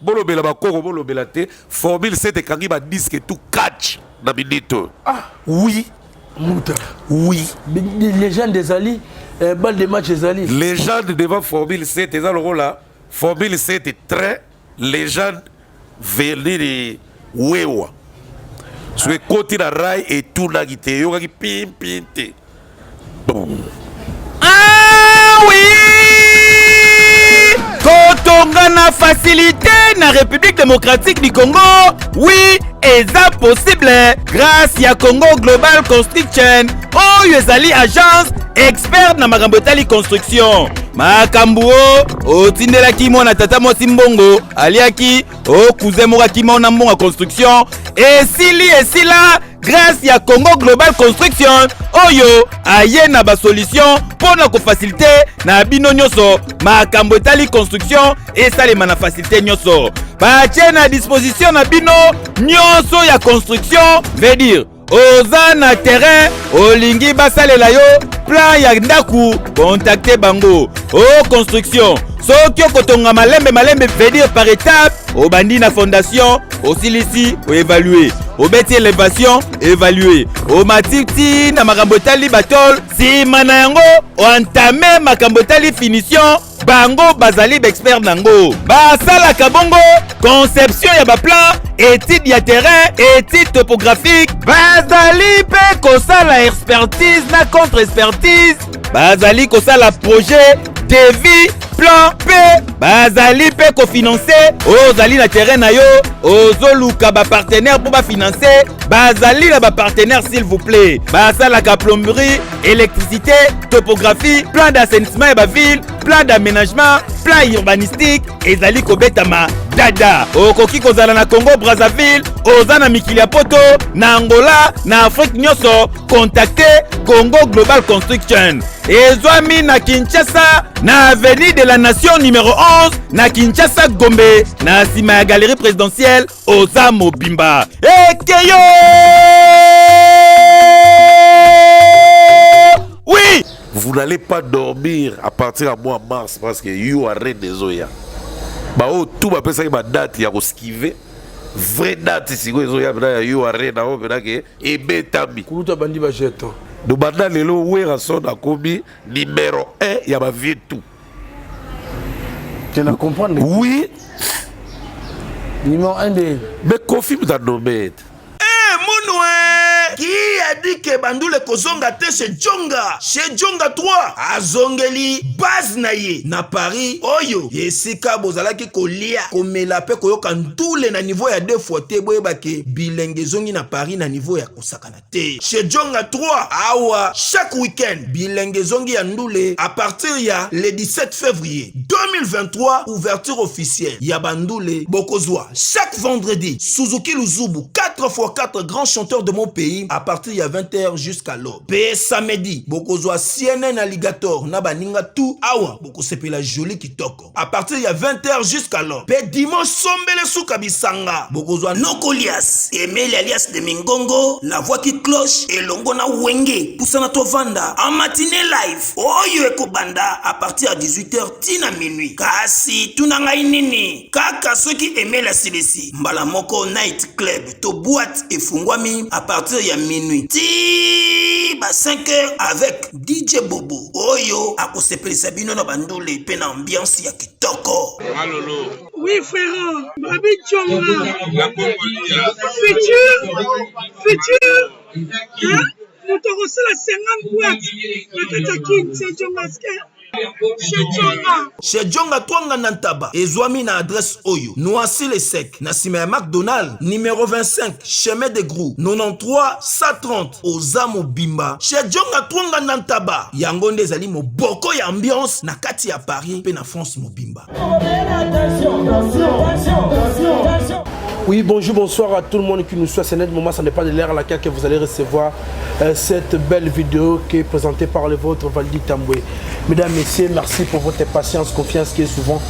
bolobela bakoko bolobela te formule 7 ekangi ba disque tout catch na minute. Ah oui Mouta. oui Légende des Ali, balle de match des Ali. légende devant formule 7 eza lokola formule 7 est très légende venir wewa so ekoti na rai etunaki te eyokaki pimpin te. Ah oui! Kotongana facilité na République démocratique du Congo. Oui, eza possible grâce à Congo Global Construction. Oyo ezali agence expert na makambo etali construction. Makambo otindelaki mona tata mosi mbongo aliaki okuze mokaki mona mbongo construction esila grâce ya Congo Global Construction oyo aye na ba solution pona ko facilité na bino nyoso makambo etali construction esalema na facilité nyoso batie na disposition na bino nyoso ya construction veut dire oza na terrain olingi basalela yo plan ya ndaku contacter bango construction soki okotonga malembe veut dire par étape obandi na fondation osilisi oévaluer obeti élévation évaluer omatiti na makambo etali batol sima na yango oentame makambo etali finition bango bazali expert nango basalaka bongo conception ya baplan étude ya terrain étude topographique bazali pe kosala expertise na contre expertise bazali kosala projet devis plan pe bazali pe kofinancer ozali na terrain na yo ozoluka bapartenaire pour bafinancer bazali na bapartenaire s'il vous plaît basalaka plomberie électricité topographie plan d'assainissement ya baville plan d'aménagement plan urbanistique ezali kobetama dada okoki kozala na Congo Brazzaville oza na mikili ya poto na Angola na Afrique nyonso contacter Congo Global Construction ezwami na Kinshasa na avenue de la Nation numéro 11 na Kinshasa Gombe na sima ya galerie présidentielle oza mobimba ekeyo. Oui, Vous n'allez pas dormir à partir du mois de mars parce que you are reine des oya. Bah oh tout va penser que ma date ya ko skiver. Vraie date si ko ezoya bna you are reine na o bna ke e betami. Kuluta bandi ba jeton. Do banda lelo wera son akomi numéro 1 ya ba vie tout. Tu la comprends? Oui, Numéro 1 de. mais confirme ta nommé. Qui a dit que Bandoule kozonga te chez Djonga 3 azongeli base na ye na Paris oyo yesika bozalaki kolia komela pe koyoka ntule na niveau ya 2 fois te boyebake bilenge zongi na Paris na niveau ya kosakana te chez Djonga 3 awa chaque week-end bilenge zongi ya ndule à partir ya le 17 février 2023 ouverture officielle ya Bandoule bokozwa chaque vendredi Suzuki Luzubu 4x4 grands chanteurs de mon pays à partir de 20h jusqu'à l'aube. Pe samedi, bokozwa CNN Alligator na baninga tout awa boko sepela joli kitoko. À partir de 20h jusqu'à l'aube. Pe dimanche sombele souka bisanga. Bokozwa Nokolias, Emile alias de Mingongo, la voix qui cloche et longo na wenge poussana to vanda en matinée live. Oyo ekobanda à partir de 18h tina minuit. Kasi tunanga inini. Kaka soki Emile asilisi. Mbala moko night club to boîte et fungwami à partir de minuit. Ti ba 5h avec DJ Bobo. Oyo akosepelisa bino na Bandoule pe na ambiance ya kitoko. Malolo. Oui frère, Babi Djonga. La Congolia. Futur. Hein? Nous te reçons la 50 boîtes. La Katakin, c'est Djonga. Chez Djonga Twanga Nantaba, ezwami na adresse Oyo, Noisy le Sec, na sima ya McDonald, numéro 25, chemin de Grou, 93 130, Ozamo Bimba. Chez Djonga Twanga Nantaba, yango nde ezali moboko ya ambiance na kati ya Paris pe na France Mobimba. Oui, bonjour, bonsoir à tout le monde qui nous suit. C'est net moment, ça n'est pas de l'heure à laquelle que vous allez recevoir cette belle vidéo qui est présentée par le vôtre Valdi Tamboué. Mesdames, messieurs, merci pour votre patience, confiance qui est souvent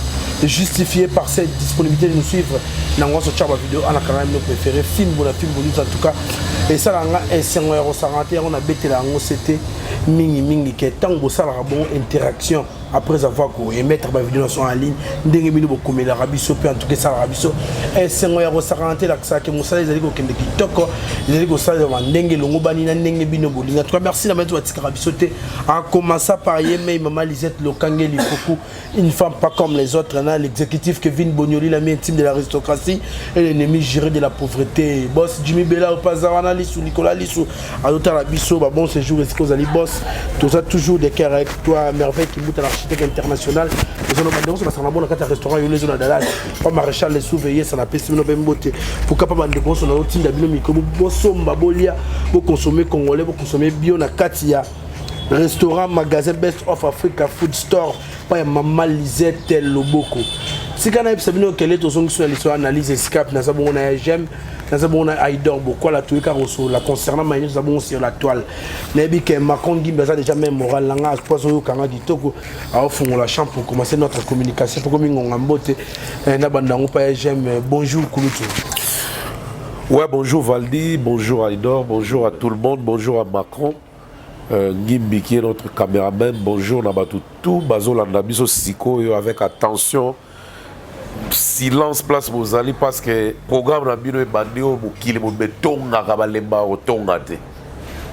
justifiée par cette disponibilité de nous suivre. Dans notre vidéo, on a quand même nos préférés, film ou la film en tout cas. Et ça, on a un 5 € on a bêté là, c'était mingi qui est tant que ça, la bonne interaction. après avoir émettre ma vidéo en ligne ndenge bino bokomela la rabiso pe en tout cas ça rabiso et c'est moi ya saranté la ça que mosala ezali ko kende kitoko ezali ko sala ndenge longo bani na ndenge bino bolinga toi merci na mettre watika rabiso te en commençant par Yemé maman Lisette Lokangeli Foku une femme pas comme les autres l'exécutif Kevin Bonyoli la intime de l'aristocratie et l'ennemi géré de la pauvreté boss Jimmy Bella au Pazarana Lissou Nicolas Lissou à l'autre rabiso bah bon séjour est-ce que vous allez boss tout ça toujours des cœurs avec toi merveille qui boute à l'architecte international les hommes de parce qu'on a bon dans restaurant les zones d'Alal pas maréchal les surveiller ça n'a pas si nous bien beauté pourquoi pas de bon son autre d'abino micro bosomba bolia pour consommer congolais pour consommer bio na katia restaurant magasin best of Africa food store pas maman Lisette Loboko si quand on a sabino quel est ton son sur l'histoire analyse escape na sabon na j'aime na sabon na idor beaucoup la tout carosso la concernant manière sabon sur la toile nebi que Macron Gimba ça déjà même moral langa pas au kanga ditoko a fond la chambre pour commencer notre communication pour comme on ambote na bandango pas j'aime bonjour Kulutu. Ouais, bonjour Valdi, bonjour Aïdor, bonjour à tout le monde, bonjour à Macron. Ngimbi qui est notre caméraman, bonjour Nabatu tout, Bazo Landabiso Siko avec attention. Silence place Mozali parce que programme Nabino et Bandio Mukili Mubetonga Kabalemba Otongate.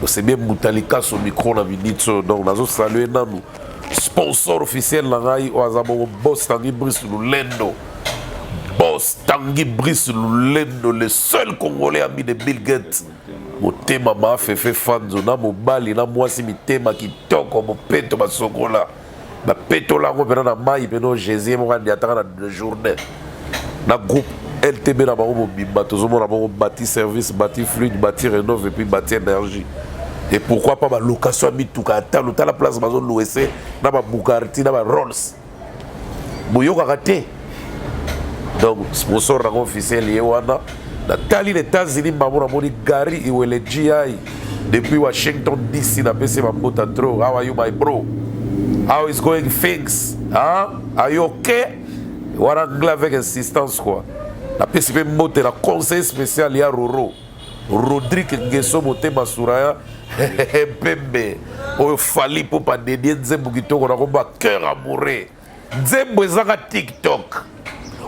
Donc c'est bien Moutalika sur micro na Vinitso. Donc nous saluer Nanou. Sponsor officiel Langai Oazabo Boss Tanguy Brice Lulendo. Boss Tanguy Brice Lulendo, le seul Congolais ami de Bill Gates. Motema ma fefe fanzo na mobali na mwasi mitema kitoko mopeto basokola ba peto la ngopena na mai peno Jésus mo kandi ataka na journée na groupe LTB na bango bimba tozomo na bango bâti service bâti fluide bâti rénove et puis bâti énergie et pourquoi pas ba location mituka ata la place bazo louer na ba Bugatti na ba Rolls boyoka raté donc sponsor na officiel yewana Nathalie les États-Unis Mamona Moni Gary Iwele GI depuis Washington DC na PC Mambota Tro. How are you my bro? How is going things? Hein? Are you okay? Voilà avec insistance quoi. La PCP Mote la conseil spécial ya Roro. Rodrigue Ngeso Mote Masuraya Pembe. O fali pour pas dédier Nzembo Kitoko na komba cœur amoureux. Nzembo ezaka TikTok.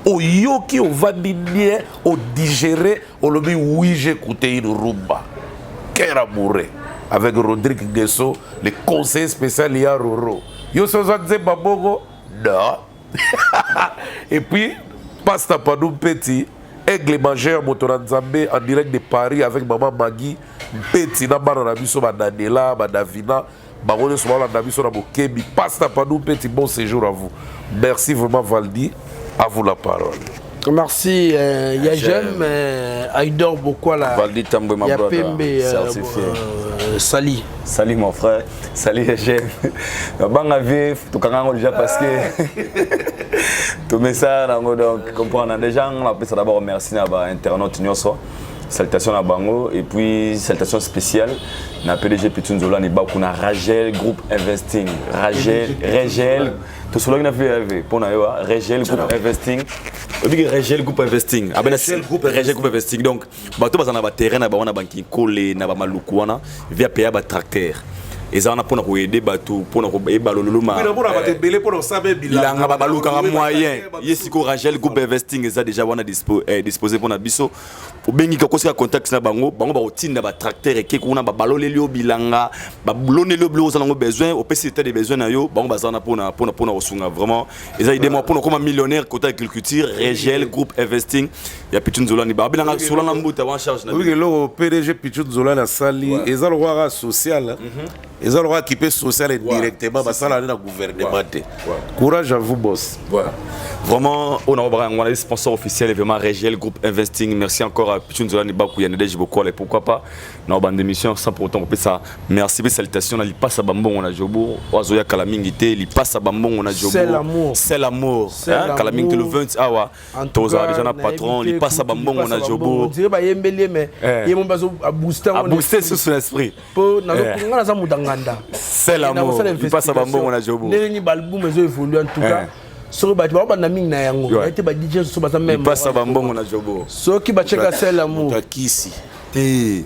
Au yoki au vandinier au digéré au lobby oui j'ai écouté une rumba cœur amoureux avec Rodrigue Ngeso le conseiller spécial ya Roro yo soza nzemba bongo non et puis Pasta Padou Petit Aigle Majeur Motora Nzambe en direct de Paris avec maman Magui Petit na bana na biso ba Daniela ba Davina ba ngone so ba na biso na Bokebi Pasta Padou Petit bon séjour à vous merci vraiment Valdi. À vous la parole. Merci. J'aime Aïdor beaucoup la. Valdi Tambwe ma brother. Certifié. Sali. Salut mon frère. Salut j'aime. Banga vif tout quand déjà parce que tout message donc comprendre déjà on appelle ça d'abord remercier na ba internaute nyonso. Salutations à Bango et puis salutations spéciales na PDG Pitunzola ni bakuna Ragel Group Investing Ragel tout cela qui n'a fait pour na yo Ragel Group Investing obi Ragel Group Investing abena Ragel Group Investing donc bato bazana ba terrain na ba wana banki kole na ba maluku wana via payer ba tracteur et ça on a pour nous aider bateau pour nous balololo ma bilanga baluka moyen yesiko Ragel Group Investing et ça déjà on a disposé pour na biso pour bengi ko se contact na bango ba otinda ba tracteur et ke kuna ba balolelio bilanga ba blonelio blo za ngo besoin au PCT des besoins na yo bango bazana pour na osunga vraiment et ça idée moi pour comme millionnaire côté agriculture Ragel Group Investing ya Pitunzola ni ba bilanga sur la mbuta en charge na oui le PDG Pitunzola na sali et ça le roi social et ça le roi qui peut social directement bah ça là dans gouvernement. Courage à vous boss. Voilà. Vraiment on a des sponsors officiels vraiment Ragel Group Investing merci encore à Pitunzola ni baku ya ndej beaucoup et pourquoi pas na bande d'émission sans pour autant ça merci et salutations li passe à bambon on a jobo ozoya kalamingité li passe à bambon on a jobo c'est l'amour kalamingité le 20 awa toza déjà na patron li passe à bambon on a jobo on dirait ba yembele mais yemo bazo booster sur l'esprit po na ngana za mudanganda c'est l'amour li passe à bambon on a jobo ni balbum ezo évoluer en tout cas so ba ba na mingi na yango été ba DJ so ba même passe à bambon on a jobo so ki ba cheka c'est l'amour takisi t'es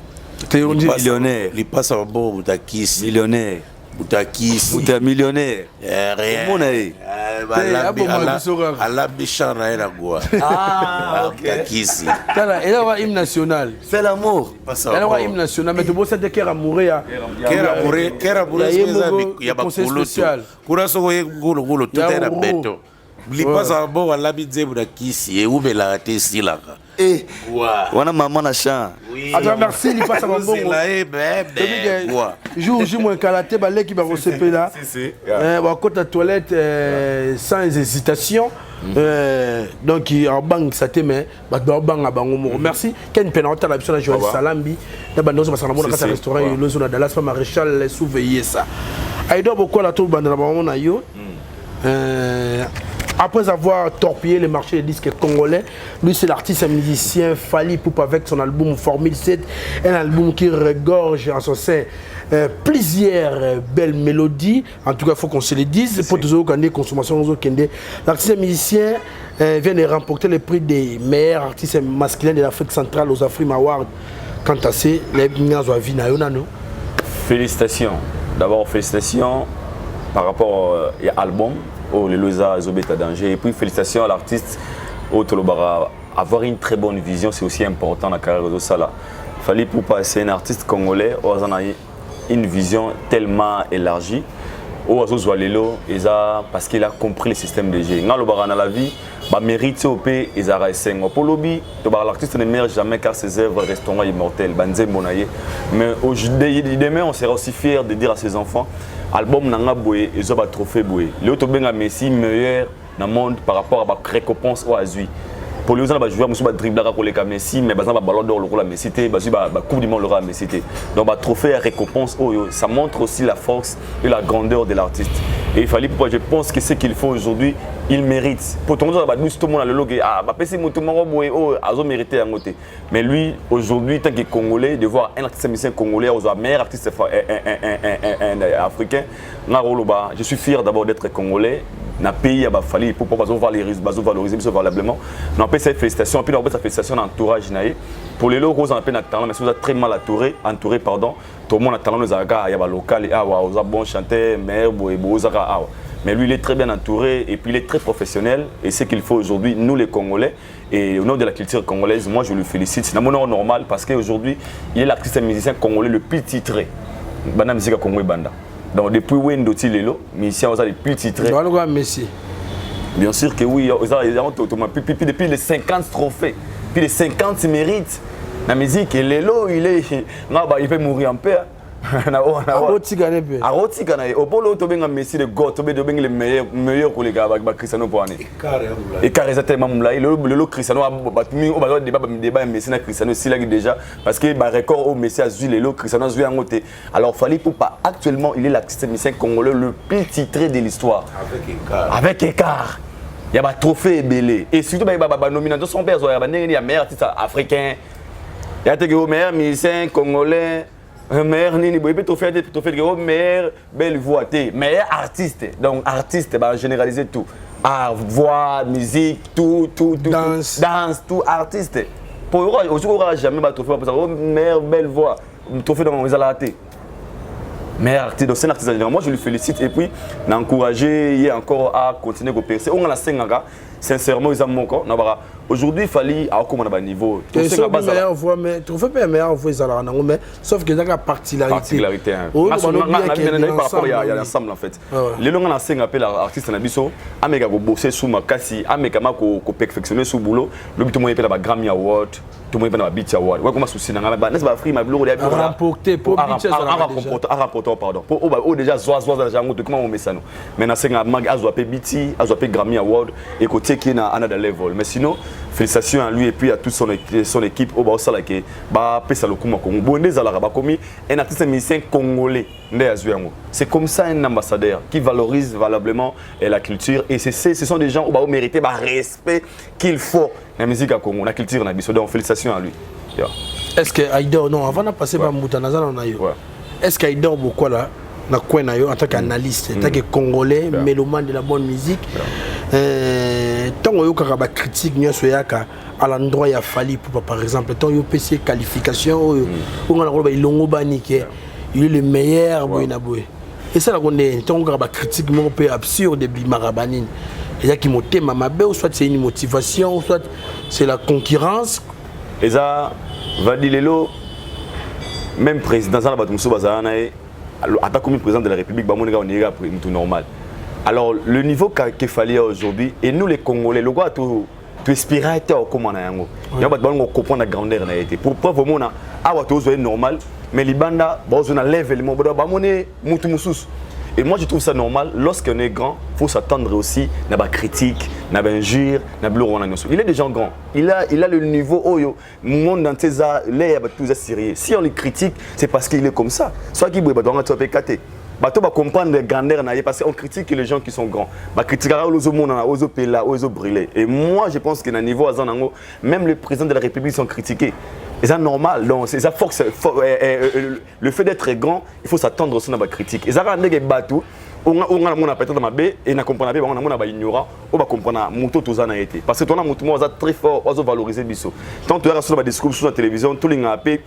millionnaire il passe à bambon takisi millionnaire Mutakisi. Muta millionnaire. Rien. Mon aïe. Allah méchant na ena goa. Ah, ok. Mutakisi. Elle a un hymne national. C'est l'amour. Elle a un hymne national. Mais tu vois, c'est de Kera Mourea. Kera Mourea, il y a pas spécial. Kuna soko ngulu tout est en béton. Lipasa bon Allah bidze Mutakisi et où me la raté si là. Eh. Wana maman na chan. Attends, merci, il passe à mon bon. Joue mon karaté, balai qui va recevoir là. On côté la toilette sans hésitation. Donc, en banque, ça te met. Merci. Ken Penanta, la mission de Joël Salambi. D'abord, nous sommes dans un restaurant, nous sommes dans la maréchal, surveiller ça. Aïdo, pourquoi la tour de la maman a eu? Après avoir torpillé le marché des disques congolais, lui c'est l'artiste et musicien Fally Ipupa avec son album Formule 7, un album qui regorge en son sein plusieurs belles mélodies. En tout cas, il faut qu'on se le dise. Pour tous les consommations, l'artiste et musicien vient de remporter le prix des meilleurs artistes masculins de l'Afrique centrale aux Afrima Awards. Quant à ça, les félicitations. D'abord, félicitations par rapport à l'album. Oh, les Loza, Zobeta Danger. Et puis félicitations à l'artiste Tolobara. Avoir une très bonne vision, c'est aussi important dans la carrière de Sala. Fally Ipupa, c'est un artiste congolais qui a une vision tellement élargie. Parce qu'il a compris le système de jeu. Dans la vie, il mérite au pays et pour lobby, l'artiste ne meurt jamais car ses œuvres resteront immortelles. Mais aujourd'hui, demain, on sera aussi fiers de dire à ses enfants album nanga boye et ba trophée boye. Le to benga Messi meilleur dans le monde par rapport à la récompense au azui. Pour les autres joueurs musu ba dribbler ko le Messi mais bazan ba ballon d'or le Messi té ba coupe du monde le Messi té. Donc ba trophée à récompense ça montre aussi la force et la grandeur de l'artiste. Et il fallait pourquoi je pense que ce qu'il faut aujourd'hui, il mérite. Pour tout le monde tout le monde le logo ba pesi mutu maro boye azo mérité à côté. Mais lui aujourd'hui tant que congolais de voir un artiste musicien congolais aux meilleur artiste africain, je suis fier d'abord d'être congolais. Dans le pays, il Fally pour valoriser valablement. Nous avons cette félicitation, et puis nous avons cette félicitation dans l'entourage. Pour les locaux, on a un talent, mais si vous êtes très mal entouré, pardon, tout le monde a talent, il y a local, il y a bon chanteur, mais lui il est très bien entouré et puis il est très professionnel et c'est qu'il faut aujourd'hui, nous les Congolais, et au nom de la culture congolaise, moi je le félicite. C'est un honneur normal parce qu'aujourd'hui, il est l'artiste et musicien congolais le plus titré. Banda musique congolais banda. Donc depuis Wendo Tilelo, musicien on a les plus titrés. Messi. Bien sûr que oui, depuis les 50 trophées, puis les 50 mérites. La musique, Lelo, il peut mourir en paix. Opolo tobenga Messi de God, tobenga le meilleur pour les gars avec Cristiano pour année. Et car exactement moulay, le Cristiano a battu au débat Messi na Cristiano si là déjà parce que ba record au Messi a joué le Cristiano a joué en côté. Alors Fally Ipupa actuellement, il est l'artiste musicien congolais le plus titré de l'histoire. Avec écart. Il y a un trophée belé et surtout il y a une nomination son père, il y a meilleur artiste africain. Il y a un meilleur musicien congolais. Meilleur nini boybe to faire meilleur belle voix meilleur artiste donc artiste bah généraliser tout art voix musique tout danse tout artiste pour aura jamais ba to faire meilleur belle voix to faire dans les alaté meilleur artiste donc c'est un artiste moi je le félicite et puis l'encourager encore à continuer à percer on a la senganga sincèrement ils ont aujourd'hui il fallait à comment on a niveau tu sais pas meilleure voix mais tu fais pas meilleure voix mais sauf que dans la particularité par rapport il y a l'ensemble en fait les longs on a cinq appels artistes na biso ameka ko bosser sous makasi ameka ko perfectionner sous boulot le but moyen la Grammy Award tout le monde na Beat Award ouais comment souci na n'est pas free ma blog il a remporté pour remporter pardon pour déjà zoa déjà comment on met ça nous maintenant c'est un mag azwa pe BT azwa pe Grammy Award et côté qui est à another level mais sinon félicitations à lui et puis à toute son équipe au Baosala qui ba pesa le kuma Congo bonde zalaka ba komi un artiste musicien congolais c'est comme ça un ambassadeur qui valorise valablement la culture et ce sont des gens qui méritent le respect qu'il faut la musique à Congo la culture na biso donc félicitations à lui est-ce que Aïdor non avant de passer par Moutanaza na yo est-ce qu'Aïdor beaucoup là na quoi na yo en tant qu'analyste en tant que congolais mélomane de la bonne musique tant que vous avez des critiques à l'endroit il a fallu par exemple tant que vous avez qualification il est le meilleur Et ça, on est un critique absurde de Bimarabanine. Il y a qui montent ma belle, ou soit c'est une motivation, soit c'est la concurrence. Et ça, Vadilelo, même président, ça va tout comme président de la République, on est tout normal. Alors, le niveau qu'il fallait aujourd'hui, et nous les Congolais, le gars, tout spirituel comme on a un on comprend la grandeur na été pour preuve mona awa to zo normal mais libanda bozo na level mo bodo ba moné mutu musus. Et moi je trouve ça normal lorsqu'on est grand, faut s'attendre aussi na ba critique, na ba injure, na bluro na noso. Il est déjà grand. Il a le niveau oyo monde dans tes a les ba tout sérieux. Si on le critique, c'est parce qu'il est comme ça. Soit qui ba doit être pécaté. Bato va comprendre les grandeurs parce qu'on critique les gens qui sont grands. Bah critiquera les hommes, les pela, les brûlés. Et moi je pense qu'à un niveau azanango, même le président de la République sont critiqués. Et c'est normal. Donc c'est ça force le fait d'être grand, il faut s'attendre aussi à la critique. Et ça va négé bateau. On a mon appétit dans ma baie et na comprendre pas on a mon ba ignorant, on va comprendre muto tout ça na été. Parce que ton muto moi très fort, on va valoriser biso. Tant tu as sur la discours sur la télévision, tout les ngapé,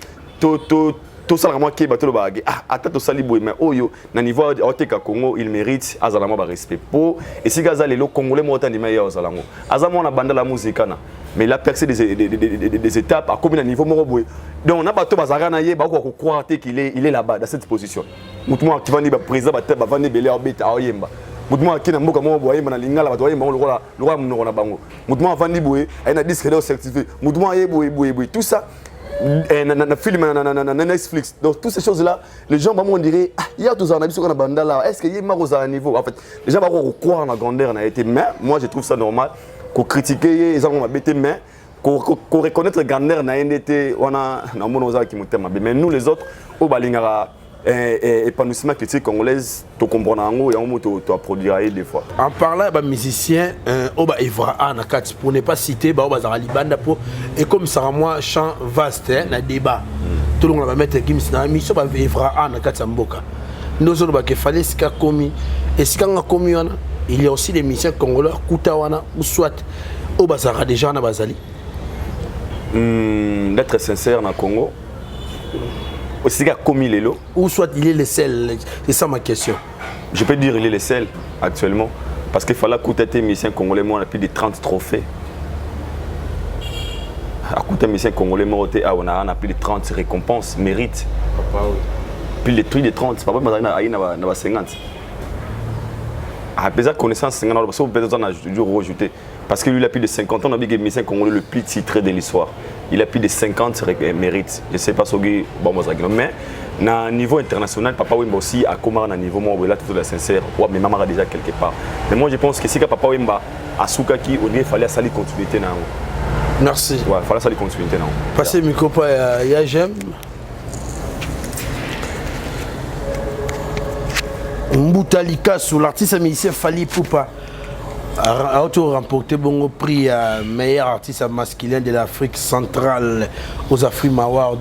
tout ça vraiment qui bateau bagage attends tout ça libre mais oyo na niveau oteka Congo il mérite azalama ba respect pour et si gaza les congolais montant ni meilleur azalango azama na banda la musique na mais il a percé des étapes à combien de niveau moko boy donc on a bateau bazaka na ye ba ko croire qu'il est là-bas dans cette position mutumo qui va ni ba président ba vandi belé obeta oyemba mutumo qui na mboka mo boye na lingala ba oyemba lo na bango mutumo vandi boye na disque de certifié mutumo ye boye tout ça na film na Netflix. Donc toutes ces choses là les gens on dirait il y a tous en habit sur la bande là est-ce qu'il y a marre à niveau en fait les gens vont croire la grandeur n'a été mais moi je trouve ça normal qu'on critiquer les gens on bêter mais qu'on reconnaître la grandeur n'a été on a mon qui monte mais nous les autres au balingara épanouissement critique congolaise tu comprends en et on tu produire des fois en parlant de musicien au ba Evra Anakat pour ne pas citer ba bazara libanda pour et comme ça moi chant vaste na débat tout le monde va mettre Gims na mission ba Evra Anakat Mboka nous autres ba que fallait ce qu'a commis et ce qu'on a commis il y a aussi des musiciens congolais Kutawana ou soit au bazara déjà na bazali d'être sincère na Congo aussi qu'il a commis les lots. Ou soit il est le seul, c'est ça ma question. Je peux dire qu'il est le seul actuellement. Parce qu'il fallait coûter tes musiciens congolais, on a plus de 30 trophées. À coûter musiciens congolais, on a plus de 30 récompenses, mérites. Plus de 30, c'est pas vrai, mais on a 50. À pesar de connaissance, 50 ans, on a toujours rajouté. Parce que lui, il a plus de 50 ans, on a dit que le musicien congolais le plus titré de l'histoire. Il a plus de 50 mérites. Je ne sais pas ce que mais à niveau international, Papa Wemba aussi a comment à niveau moi là tout est sincère. Ouais, mais maman a déjà quelque part. Mais moi je pense que si Papa Wemba a Soukaki, il fallait salir continuité là. Merci. Ouais, il fallait salir continuité là. Passez le micro pour Yagem. Mboutalika sur l'artiste musicien Fally Ipupa a remporté bon prix meilleur artiste masculin de l'Afrique centrale aux Afrima Awards.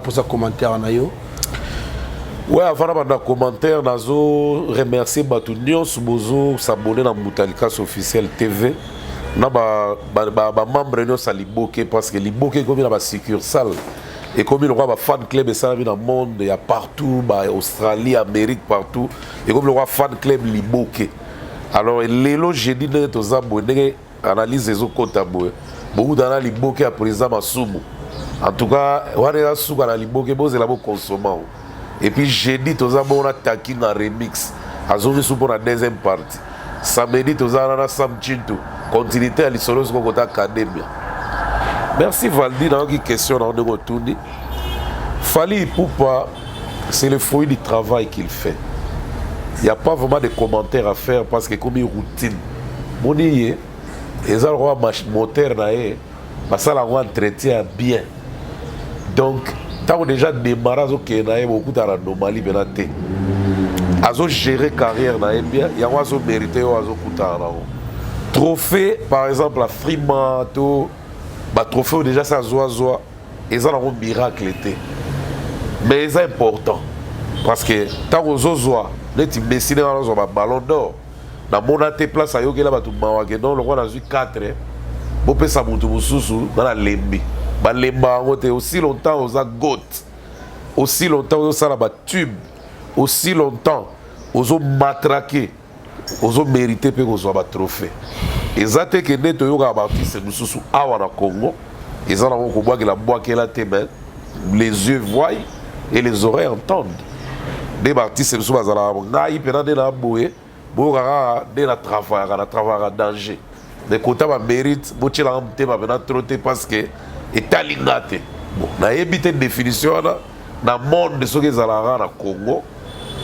Pour ça commentaire en ayo. Ouais, avant de commentaire, nazo remercier Batunion Subozo s'abonner dans Mboutalika officiel TV. Na ba membre no saliboke parce que liboke comme il a succursale et comme il aura fan club et ça dans le monde il y a partout Australie, Amérique partout et comme il aura fan club liboke. Alors, les j'ai dit que nous avons analysé les autres beaucoup dans les boquets à président Masumu. En tout cas, on a sous dans les boquets, c'est là pour consommer. Et puis j'ai dit que nous avons attaqué un remix. Nous avons pour la deuxième partie. Samedi, nous avons Sam Chintu. Continuité à l'isolo sur côté académie. Merci Valdi dans une question dans le retour. Fally Ipupa, c'est le fruit du travail qu'il fait. Il n'y a pas vraiment de commentaires à faire parce que comme une routine. Mon dit, les gens moteur ça la entretien bien. Donc, tant déjà démarré beaucoup d'anomalie benate. Azo gérer carrière na bien, il y a azo mérité azo kutara. Trophée par exemple la Frimato, trophée déjà ça zoa et ça un miracle été. Mais c'est important parce que tant aux zoa les imbéciles ont un ballon d'or. Dans mon place, il y a un non, le roi a eu 4. Bon, peut ça monte dans la lembi. Bah, lemba aussi longtemps aux goth. Aussi longtemps aux tube. Aussi longtemps ozo matraquer ozo mériter pe ko ba trophée ezate que ne toyoka ba artiste mususu awa na Congo ezana ko boa que la boa que la tebe les yeux voient et les oreilles entendent des artistes mususu bazala ngai pena de na boye boka de la travail danger de kota ba mérite botila amte ba pena trotter parce que etalingate bon na ebite définition na monde de ce que ezala na Congo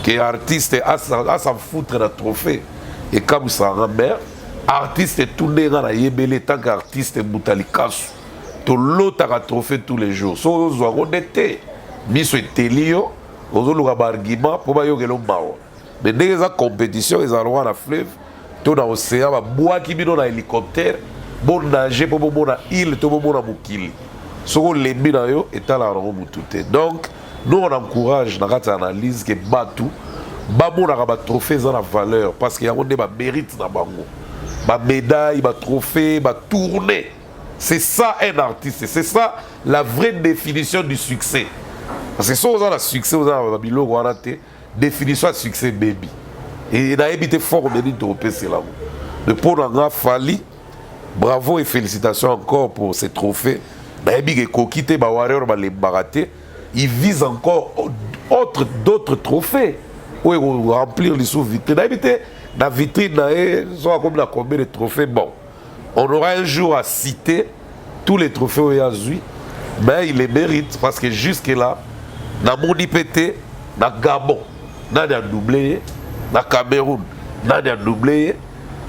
que artiste a sa foutre na trophée et comme ça en mer artiste tout néga na yebele tant qu'artiste mutalikasu to lotaka trophée tous les jours so zo rodete miso etelio ozo luka ba argument po ba yokelo mawo mais dès que compétition ezalwa na fleuve to na océan ba boaki bino na hélicoptère bon nager po bo na île to bo na mukili so lembi na yo etala rongo mutute donc nous on encourage dans cette analyse que Batu Bamona ba trophée dans la valeur parce qu'il y a on ba mérite dans bango ba médaille ba trophée ba tournée c'est ça un artiste c'est ça la vraie définition du succès parce que si on a le succès on a babilo on a définition de succès baby et il a évité fort de trophée c'est là le pour n'a fallu bravo et félicitations encore pour ces trophées na ebike kokite ba warrior ba les barater ils visent encore d'autres trophées où ils vont remplir les sous-vitrines. La vitrine, comme la combien de trophées. Bon, on aura un jour à citer tous les trophées où il y a eu, mais il les mérite parce que jusque-là, dans mon IPT, dans Gabon, dans le doublé, dans Cameroun, dans le doublé,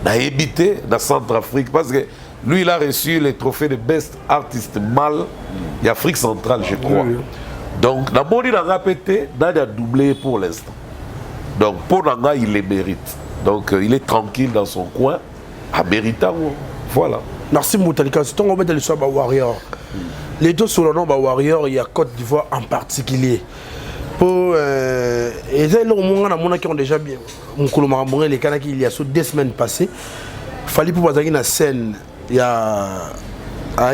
dans Ébité, dans Centrafrique, parce que lui, il a reçu les trophées de Best Artist Mâle d'Afrique centrale, je crois. Oui. Donc, dans mon IPT, dans le doublé pour l'instant. Donc, pour Nanga, il les mérite. Donc, il est tranquille dans son coin, à méritant. Voilà. Merci Moutalika. C'est ton de l'histoire de Warrior. Les deux sur le nom de Warrior, il y a Côte d'Ivoire en particulier. Pour et là, on qui ont déjà bien. Mon colombo les Kanaki il y a 2 semaines passées. Fallait pour passer une scène. Il y a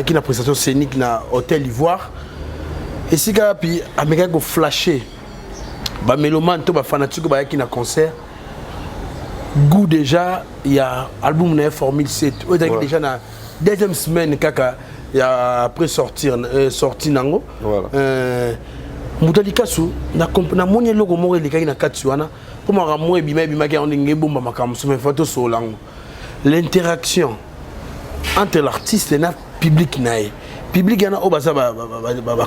une prestation scénique dans Hôtel Ivoire. Et si puis Américain go flashé. Ba mélomane to ba fanatique ba qui na concert. Goût déjà il y a album na Formule 7. On est déjà na deuxième semaine kaka il y a après sorti nango. Moutalika su na moni logo mo le kaki na kati wana pour ma ramo e bima ki on ngebomba makambo so me photo so lango. L'interaction entre l'artiste et le public nae. Public yana o baza ba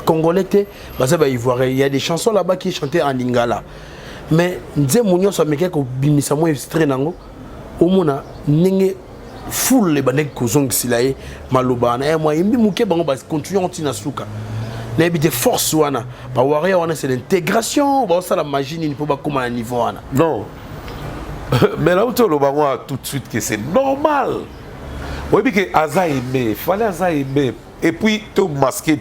congolais te baza ba ivoirien il y a des chansons là-bas qui chantaient en lingala mais nze munyo so meke ko bimisa mo extrait nango o mona ninge full le banek ko zongisilaye maloba na moi imbi muke bango ba continuer tina suka na ebite force wana ba warrior wana c'est l'intégration ba ça la magie ni pour ba comme à niveau wana non mais là où tu le bango tout de suite que c'est normal oui bien que Aza aimé fallait Aza aimer. Et puis, tout masqué,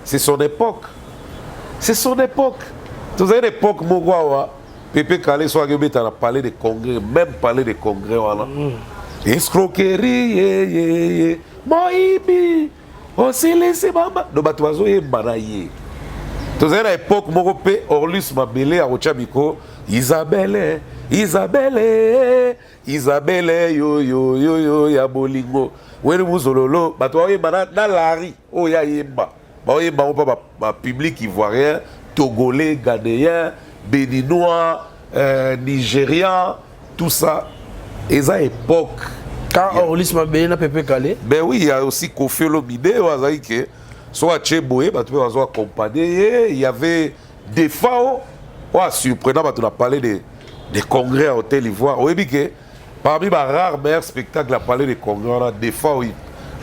c'est son époque. C'est son époque. Vous avez une époque, Mogwawa, Pépé Kalé, soit que tu as parlé de congrès, même parlé de congrès, voilà. Escroquerie, Moïbi, aussi laissé maman. Donc, tu vas y banayer. Vous avez une époque, Mogopé, Orlus Mabélé, à Ochabiko, Isabelle, yo, ya bolingo. Wele muzololo batwa bana na lari o ya yemba ba yemba on pas public ivoirien togolais ghanéen béninois nigérian tout ça et ça époque quand Orlis Mabélé na Pépé Kalé ben oui il y a aussi Kofi Olomide wazaike soit Cheboé batwa wazo accompagner il y avait des fois surprenant on a parlé des congrès à Hôtel Ivoire oui que parmi les rares meilleurs spectacles à parler de congrès, des fois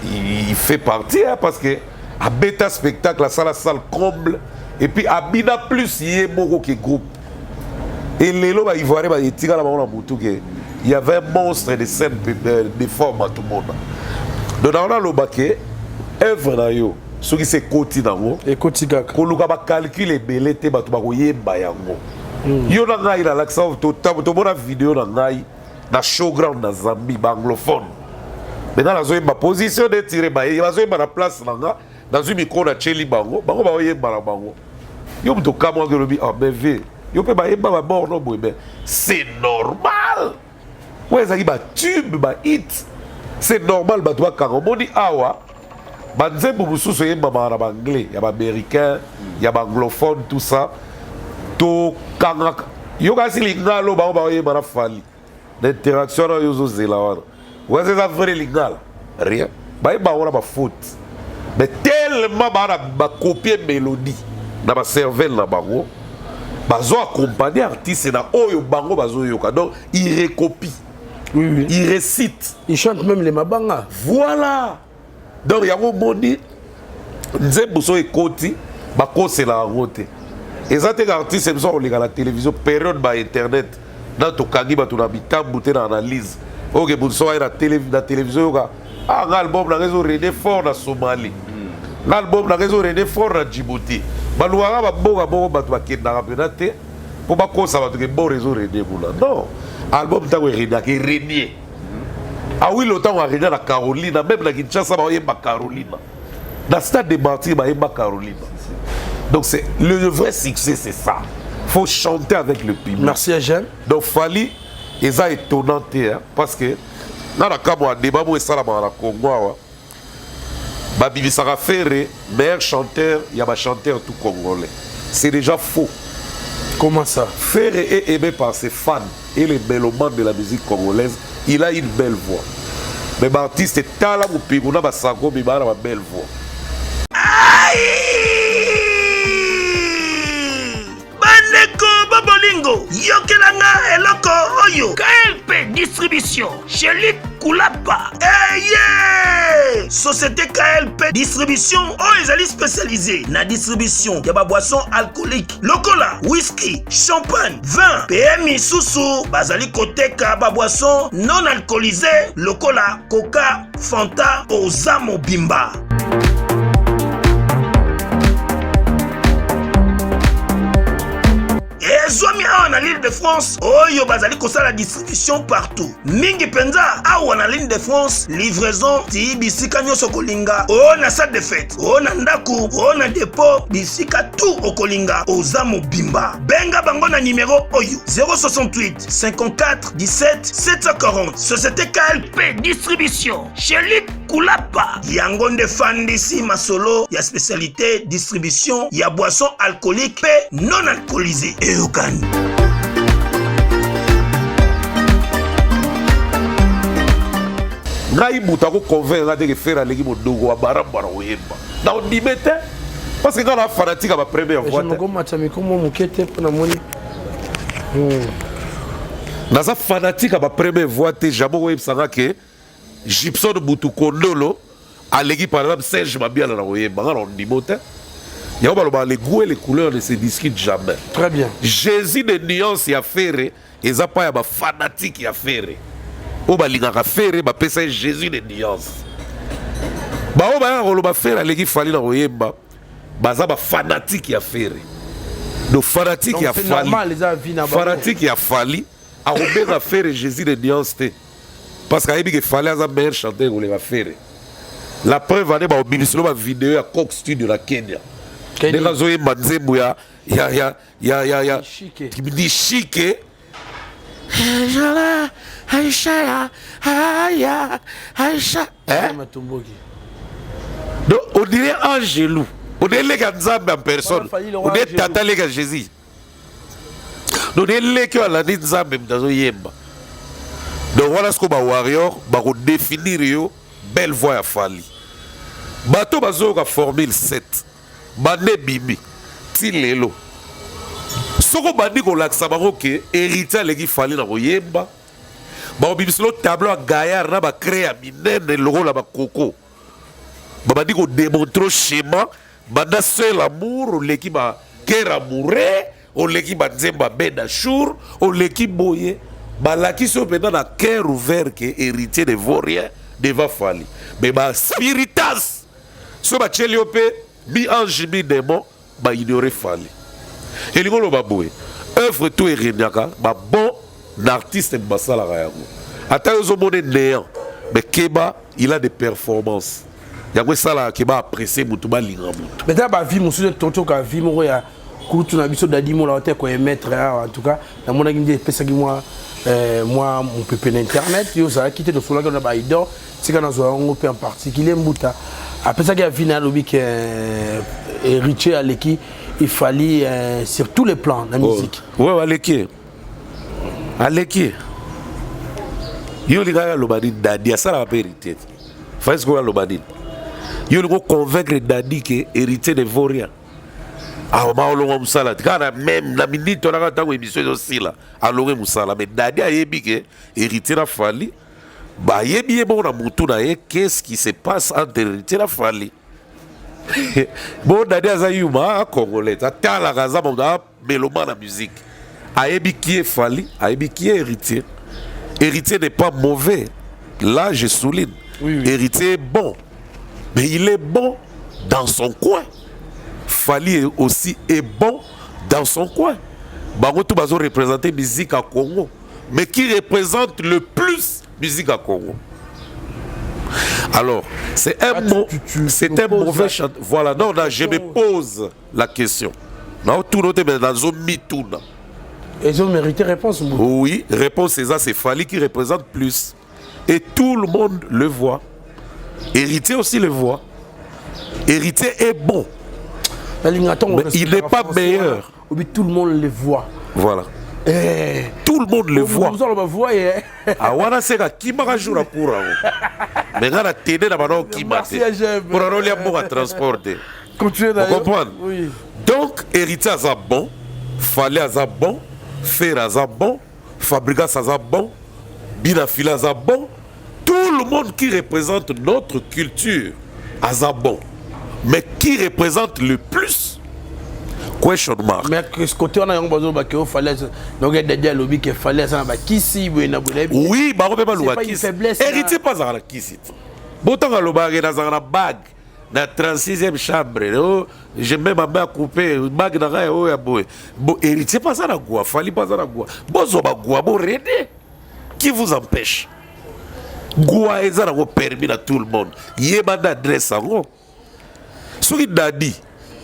il fait partie hein, parce que à bêta spectacle, la salle comble et puis à Bina plus il y a beaucoup de groupes. Et les lots ivoiriens il y avait un monstre de scène de forme à tout le monde. Donc on a le baquet, œuvre dans yo, ce qui c'est côté dans vous. Et côté gaka. Qu'on nous a calculé belé te batu bakoye bayango. Yo na ngai la l'accent to bona vidéo na ngai. Na showground na Zambie anglophone. Maintenant la zone ma position de tirer ba la zone na place nanga dans une micro na cheli bango ba yemba na bango. Yo mto kama ngelo bi ah beve yo pe bayeba ba mort no boye, c'est normal. Ouais, ça qui ba tube ba hit. C'est normal ba toi quand on dit awa. Ba nzembo mususu yemba ba anglais, ya ba américain, ya ba anglophone tout ça. To kanga yo kasi lingalo ba yeba na fali. L'interaction na yo zo zela wana. Ouais, c'est ça vrai lingala. Rien. Ba yeba wana ba faute. Mais tellement ba copier mélodie na ba cervelle na bango. Bazo accompagner artiste na oyo bango bazo yoka. Donc il recopie. Oui. Il récite. Il chante même les mabanga. Voilà. Donc il y a un moni nzembo so ekoti bakose la route. Et ça t'es artiste c'est on la télévision période ba internet dans to kangi ba to na bitambu te na analyse. OK bunso na télévision yoka. Ah l'album na réseau René Fort na Somalie. L'album na réseau René Fort na Djibouti. Baluara ba boga ba to bakenda rapena te pour ba kosa ba to ke bon réseau René bula. Non. Album ta René ki René. Ah oui, l'autant on a regardé la Carolina, même la Kinshasa, on a Carolina. Dans le stade de Martyrs, on a Carolina. Donc le vrai succès, c'est ça. Il faut chanter avec le public. Merci à Jeanne. Donc Fali, et ça étonnant, parce que dans le cas où on a débat, on a la Congo, Bibi Sara Ferré, meilleur chanteur, il y a un chanteur tout congolais. C'est déjà faux. Comment ça? Ferré est aimé par ses fans et les mélomanes de la musique congolaise. Il a une belle voix. Mais l'artiste est tala ou na basango mais il a une belle voix. Bandeko Babolingo, yokelanga eloko oyo. KLP Distribution, chez Luc Koulapa. Yeah! Société KLP Distribution, ezali spécialisée na distribution ya ba boisson alcoolique. Lokola, whisky, champagne, vin, PMI Susu, bazali koteka ba boisson non alcoolisée. Lokola, Coca, Fanta, Ozamo Bimba. Zomi awa na l'île de France, oyo bazali kosala distribution partout. Mingi penza awa na l'île de France, livraison ti bisika nyoso kolinga. O na salle de fête, o na ndaku, o na dépôt, bisika tout okolinga. Ozamo Bimba. Benga bango na numéro oyo 068 54 17 740. Société KLP Distribution, chez Luc Koulapa. Yango nde fandisi masolo ya spécialité distribution ya boisson alcoolique pe non alcoolisée. Eukani. Ngai muta ko convaincre de faire les modogo wa barabara oyemba. Na on dimete parce que quand la fanatique ba première fois. Je me gomme matami comme mon kete pour na moni. Na sa fanatique ba première fois te jamo web sanga ke Gibson Butu Kondolo alegi par exemple Serge Mabiala na oyemba on dimote. Il y a les goûts et les couleurs ne se discutent jamais. Très bien. Jésus de nuance y a ferré, et ça pas y a fanatique y a ferré. Au balinga ferré, ba pesa Jésus de nuance. Ba o ba rolo ba ferré les qui fallait na oyemba. Ba za ba fanatique y a ferré. Donc fanatique y a fallu. Fanatique y a fallu. A Robert a ferré Jésus de nuance te. Parce qu'il fallait un meilleur chanteur ou les va ferré. La preuve année ba au ministre ba vidéo à Cox Studio la Kenya. Les razoye manzembo ya qui chique Aïcha donc on dirait Angelou on dirait les gars Nzambe en personne on dirait Tata les gars Jésus donc on dirait les gars la Nzambe mdazo yemba donc voilà ce qu'on va warrior va définir yo belle voix à Fali bateau bazo ka formule 7 Bande Bibi, Tilelo. Soko bandi ko laksa bango ke héritier legi fali na koyemba. Ba bibislo tableau gaillard na ba créer minene logo la ba koko. Ba bandi ko démontrer schéma banda seul amour leki ba cœur amoureux, o leki ba nzemba beda jour, o leki boye. Ba laki so pena na cœur ouvert ke héritier de vaurien deva fali. Mais ba spiritas. So ba cheliope bi ange bi démon ba ignorer fali et lingolo ba boye œuvre tout ereniaka ba bon artiste basala yango ata yo mone néant mais Keba il a des performances yango sala Keba apprécier mutu ba linga mutu mais ta ba vie musu tonto ka vie moko ya kutu na biso dadi mo la ko émettre en tout cas na mona ngi pesa ki moi mon pépé internet yo ça quitter de sola na ba idor c'est quand on ngo en particulier mbuta après ça qui a fini lobi que héritier Aleki il fallait sur tous les plans la musique ouais Aleki yo li ga lobadi dadi ça la vérité faut ce qu'on lobadi yo li ko convaincre dadi que héritier ne vaut rien. Ah, on musala kana même la minute on a tango émission aussi là alonge musala mais dadi ayebi que héritier la fali ba yebi bon na mutu na ye qu'est-ce qui se passe entre héritier la fali bon dadi azayuma congolais atala kaza mon mélomane la musique ayebi qui est fali ayebi qui est héritier. Héritier n'est pas mauvais là je souligne héritier est bon mais il est bon dans son coin. Fali aussi est bon dans son coin. Bangoto bazo représenter musique à Congo, mais qui représente le plus musique à Congo. Alors, c'est un mauvais chanteur. Voilà, non, je me pose la question. Non, tout le monde dans un mitouna. Ils ont mérité réponse. Oui, réponse c'est ça, c'est Fali qui représente plus. Et tout le monde le voit. Héritier aussi le voit. Héritier est bon. Mais il n'est pas meilleur. Tout le monde le voit. Voilà. Tout le monde le voit. Ah, voilà, c'est qui m'a rajouté pour mais on a tenu dans qui m'a pour aller à transporter. Vous comprenez? Oui. Donc, héritier a bon, Fali a bon, Fer a bon, Fabrigas a bon, Binafila a bon. Tout le monde qui représente notre culture a bon. Mais qui représente le plus? Question mark. Mais ce côté on a un besoin de fallait donc il y a des lobby qui fallait ça ba kisi na oui ba ko ba luwa kisi héritier pas à la kisi botan ga loba ga na bag na 36e chambre je mets ma main à couper bag na ga ya boy bon héritier pas ça na gua fali pas ça na gua bozo ba gua bo rede qui vous empêche gua ezana ko permis à tout le monde yeba d'adresse ngo. Soki dadi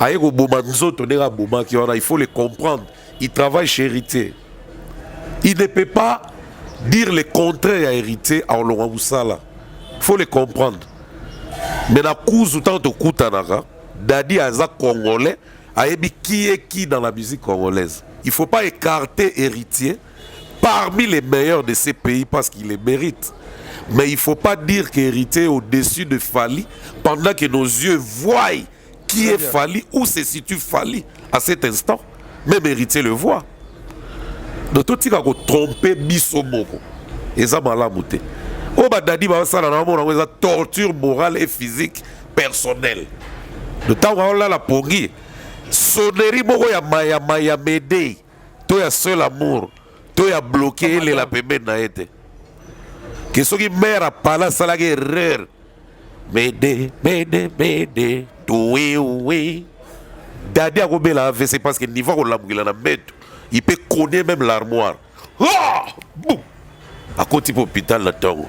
aye ko boma nzoto ndeka boma ki wana il faut le comprendre il travaille chez héritier il ne peut pas dire le contraire à héritier à Laurent Moussala il faut le comprendre mais na kuzu tant to kutanaka dadi aza congolais ayebi qui est qui dans la musique congolaise il faut pas écarter héritier parmi les meilleurs de ces pays parce qu'il les mérite. Mais il ne faut pas dire qu'héritier est au-dessus de Fali pendant que nos yeux voient qui est Fali, où se situe Fali à cet instant. Même héritier le voit. Donc tout le monde a trompé Bissomoko. Et ça m'a lamouté. Oh bah dadi bah ça la torture morale et physique personnelle. Le temps où on a la pongi, sonnerie moko ya maya médé. Toi ya seul amour. Toi ya bloqué les la pembe na été. Que ceux qui meurent à Pala Salag erreur. Médé, oui. Dadi a gobe la c'est parce que niveau où la mouila na mettre, il peut connaître même l'armoire. Ah! Boum! À côté de l'hôpital la tongo.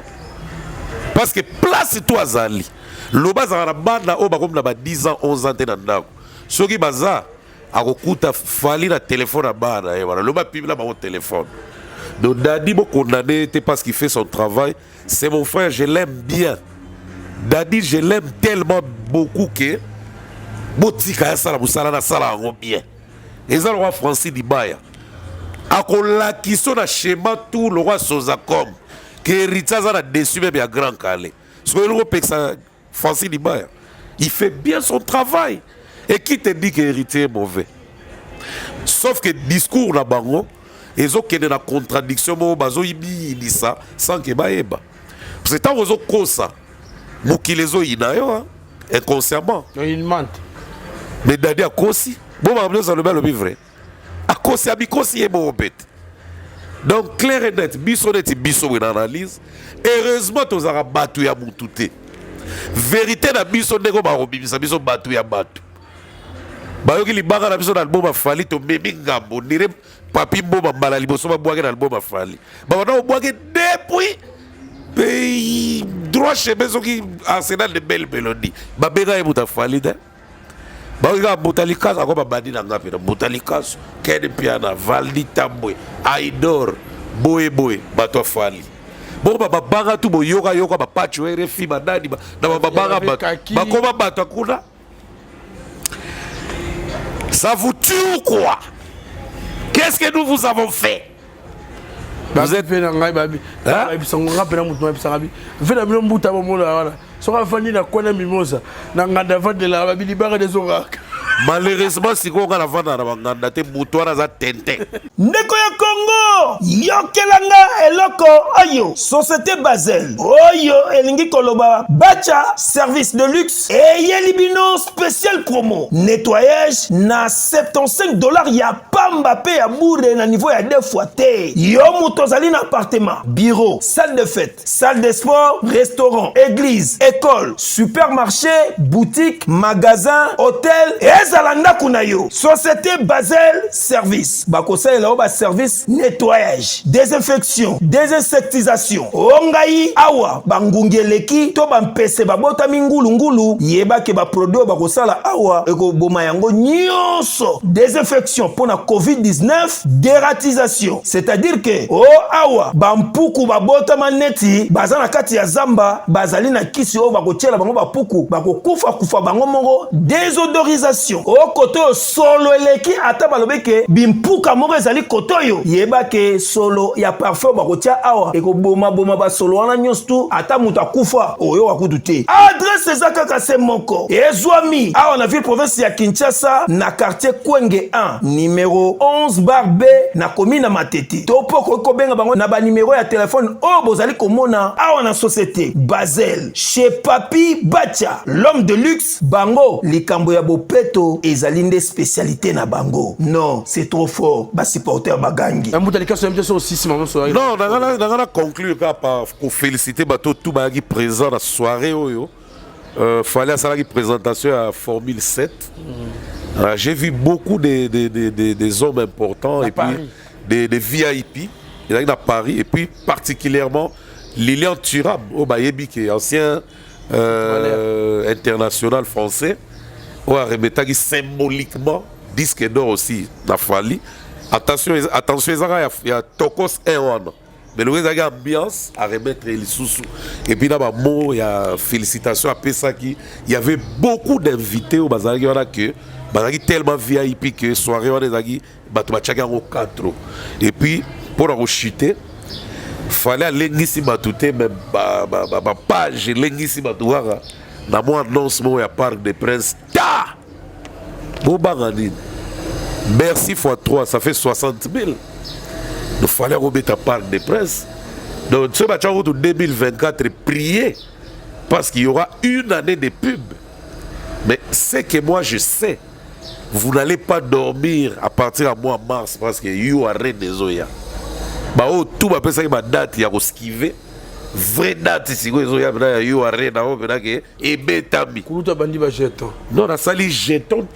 Parce que place toi Zali. Loba za banda o ba comme na 10 ans, 11 ans te na ndako. Ceux qui baza a kokuta fali na téléphone à bana et voilà, loba pibla ba au téléphone. Donc Dadi m'a condamné parce qu'il fait son travail. C'est mon frère, je l'aime bien. Dadi, je l'aime tellement beaucoup que Botika sala musala na sala ngo bien. Et ça le roi Francis Dibaya. Akola qui sont na schéma tout le roi Sozacom que héritier ça dessus même à grand calé. Ce que le roi Francis Dibaya, il fait bien son travail. Et qui te dit que héritier est mauvais? Sauf que discours na bango ils ont qu'il y a une contradiction, ils ça sans que baeba. C'est tant qu'ils ont cause ça. Moukilezo inayo inconsciemment. Ils mentent. Mais dadi a kosi. Bon, ma ça le bel vrai. A kosi abi kosi est bon bête. Donc clair et net, biso net biso une analyse. Heureusement tous ara batu ya mutute. Vérité na biso ndeko ba robimisa biso batu ya batu. Bayoki libanga na biso na album Fali to memi ngambo nire papi mboma mbala liboso ba boake na album Fali. Ba wana boake depuis droit chez beso qui arsenal de belle mélodie. Ba bega e muta Fali da. Baoka Boutalikas ako babandi na ngapi na Boutalikas Ken Piana Valdi Tambwe Aidor Boy bato fali. Bon babanga tu boyoka yoka ba patch RFI banani na babanga bakoma bato kuna. Ça vous tue ou quoi? Qu'est-ce que nous vous avons fait? Vous êtes fait dans le baby. Malheureusement, si on a la vente à la vente, tu boutoir à tente. Ndeko ya Congo, yokelanga eloko oyo, société Basel, oyo elingi koloba, bacha, service de luxe, et yelibino spécial promo, nettoyage, na $75 ya pamba pe ya bourre na niveau ya 2 fois te. Yo mutozali na appartement, bureau, salle de fête, salle de sport, restaurant, église, école, supermarché, boutique, magasin, hôtel, ezalanda kuna yo. Société Basel Service. Bakosai la oba service nettoyage, désinfection, désinsectisation. Ongai awa bangungeleki to bampese babota mingulu yeba ke ba produit bakosala awa eko boma yango nyonso. Désinfection pour la COVID-19, dératisation. C'est-à-dire que awa bampuku babota maneti bazana kati ya zamba bazali na kisi o bakotiela bango bapuku bakokufa bango mongo désodorisation. O koto solo eleki ata balobeke bimpuka moko ezali koto yo yeba ke solo ya parfum bakotia awa eko boma ba solo wana nyonso ata muta kufa oyo wakutu te. Adresse ezaka kase moko ezwami awa na ville province ya Kinshasa na quartier Kwenge 1 numéro 11 bar B na commune na Matete. Topoko ko benga bango na ba numéro ya téléphone o bozali komona awa na société Basel chez Papi Bacha l'homme de luxe bango likambo ya bopeto ezalinde spécialité na bango. Non, c'est trop fort. Ba supporter bagangi. Non, on a conclu par féliciter bateau tout bagui présent la soirée oyo. Fallait à ça la présentation à Formule 7. J'ai vu beaucoup des hommes importants et puis des VIP. Il y a à Paris et puis particulièrement Lilian Thuram au Bayebi qui est ancien international français. On a remetté symboliquement disque d'or aussi dans Fali. Attention, il y a Tokos 1. Mais le reste, il y a ambiance à remettre les sous. Et puis là, il y a félicitations à Pesaki. Il y avait beaucoup d'invités au Bazar. Il y en a que tellement VIP que soirée, on est au 4. Et puis, pour la chuter, il fallait l'engisi matouté, même page, l'engisi matouara. Dans mon annonce, il y a Parc des Princes. Merci x3, ça fait 60 000. Il fallait remettre à Parc des Princes. Donc, ce match en 2024, prier parce qu'il y aura une année de pub. Mais c'est que moi je sais, vous n'allez pas dormir à partir du mois de mars parce que you are des Zoya. Tout va passer ma date, il y a skivé. Vraie date ici, you are et betami. Non, on sali jeton.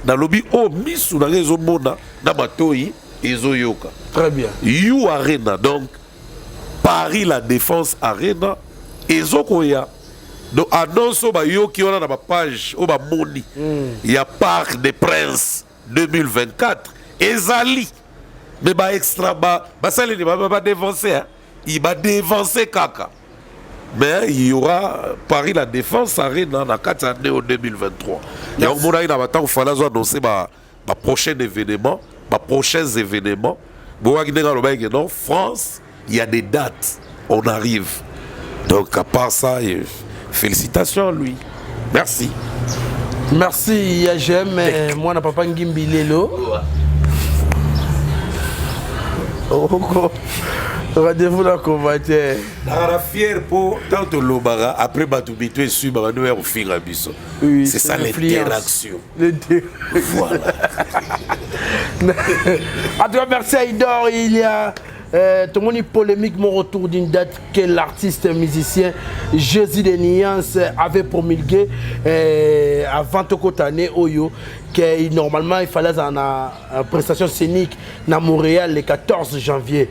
Dans le lobby, mis ou dans les mona, dans ma toyi, yoka. Très bien. You Arena, donc Paris La Défense Arena, Ezokoya. Donc, annonce au yo qui a dans ma page, au moni. Il y a Parc des Princes 2024. Ezali. Mais bah extra bas, ça il va dévancer. Il va dévancer caca. Mais il y aura Paris La Défense Arena dans 4 années au 2023. Il y a un moment où il fallait annoncer ma prochain événement, ma prochains événements. Non, France, il y a des dates. On arrive. Donc à part ça, félicitations à lui. Merci. Merci Yagem. Moi, na papa Ngimbi Lelo. Rendez-vous dans le convoitier. Je suis fier pour tant de l'Obara. Après, je suis sûr que je vais faire un biseau. C'est ça l'interaction. Voilà. En tout cas, merci Aïdor. Il y a tout le monde est polémique, mon retour d'une date que l'artiste musicien Jésus de Nuance avait promulgué avant Tokotane Oyo. Que normalement il fallait une prestation scénique à Montréal le 14 janvier.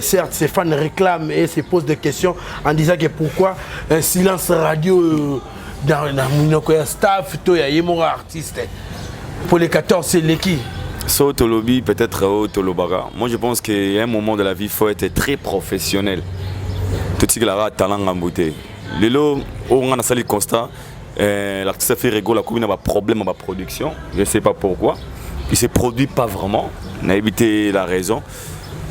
Certes, ses fans réclament et se posent des questions en disant que pourquoi un silence radio dans le staff, il y a un artiste. Pour les 14, c'est l'équipe. So Tolobi, peut-être au Tolobaga. Moi, je pense qu'il y a un moment de la vie, il faut être très professionnel. Tout ce qui a talent en beauté. Le lot, on a sali constat. L'artiste a fait rigoler, la commune a un problème dans la production. Je ne sais pas pourquoi. Il ne se produit pas vraiment. On a évité la raison.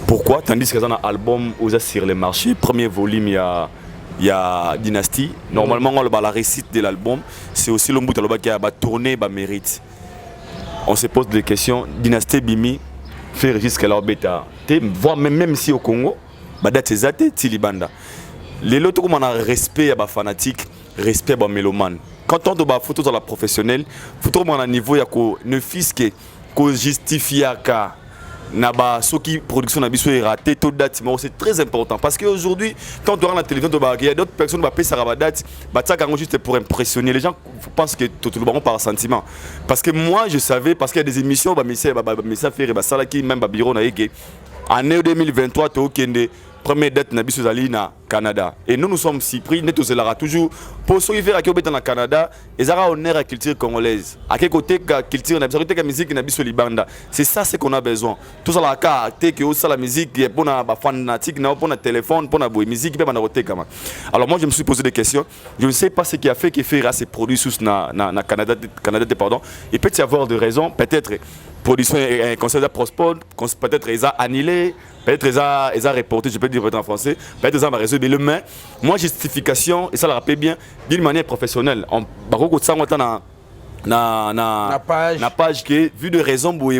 Pourquoi? Tandis que dans un album sur le marché, premier volume, il y a Dynasty. Normalement, la réussite de l'album, c'est aussi le bout qui a tourné, mérite. On se pose des questions. Dynasty Bimi fait jusqu'à leur bêta. Voire même si au Congo, date zate tilibanda. Les lots comme on a respect à fanatique, respect à mélomane. Quand on doit photo dans la professionnelle, photo à un niveau ya ko ne fisque ko justifier ka na ba ce qui production na biso est raté taux date c'est très important parce qu'aujourd'hui quand on regarde la télévision il y a d'autres personnes qui paient ça la date ça juste pour impressionner les gens pensent que tout le monde par sentiment parce que moi je savais parce qu'il y a des émissions mais ça fait ça là qui même bureau na yeke année 2023 to kende première date na biso zali na Canada et nous sommes surpris nous tous là toujours pour ceux qui fait au dans Canada et ça a honneur à la culture congolaise à quel côté la culture na côté la musique na biso libanda c'est ça ce qu'on a besoin tout ça la carte que aussi la musique pour na fanatique na pour na téléphone pour na musique peut na côté comment alors moi je me suis posé des questions je ne sais pas ce qui a fait que Ferra s'est produit sous na Canada pardon il peut y avoir des raisons peut-être production et conseil de Prospod peut-être ils a annulé peut-être ils a reporté je peux dire en français peut-être ils ont résolu le mais moi justification et ça le rappelle bien d'une manière professionnelle on beaucoup de ça na page que vu de raison boue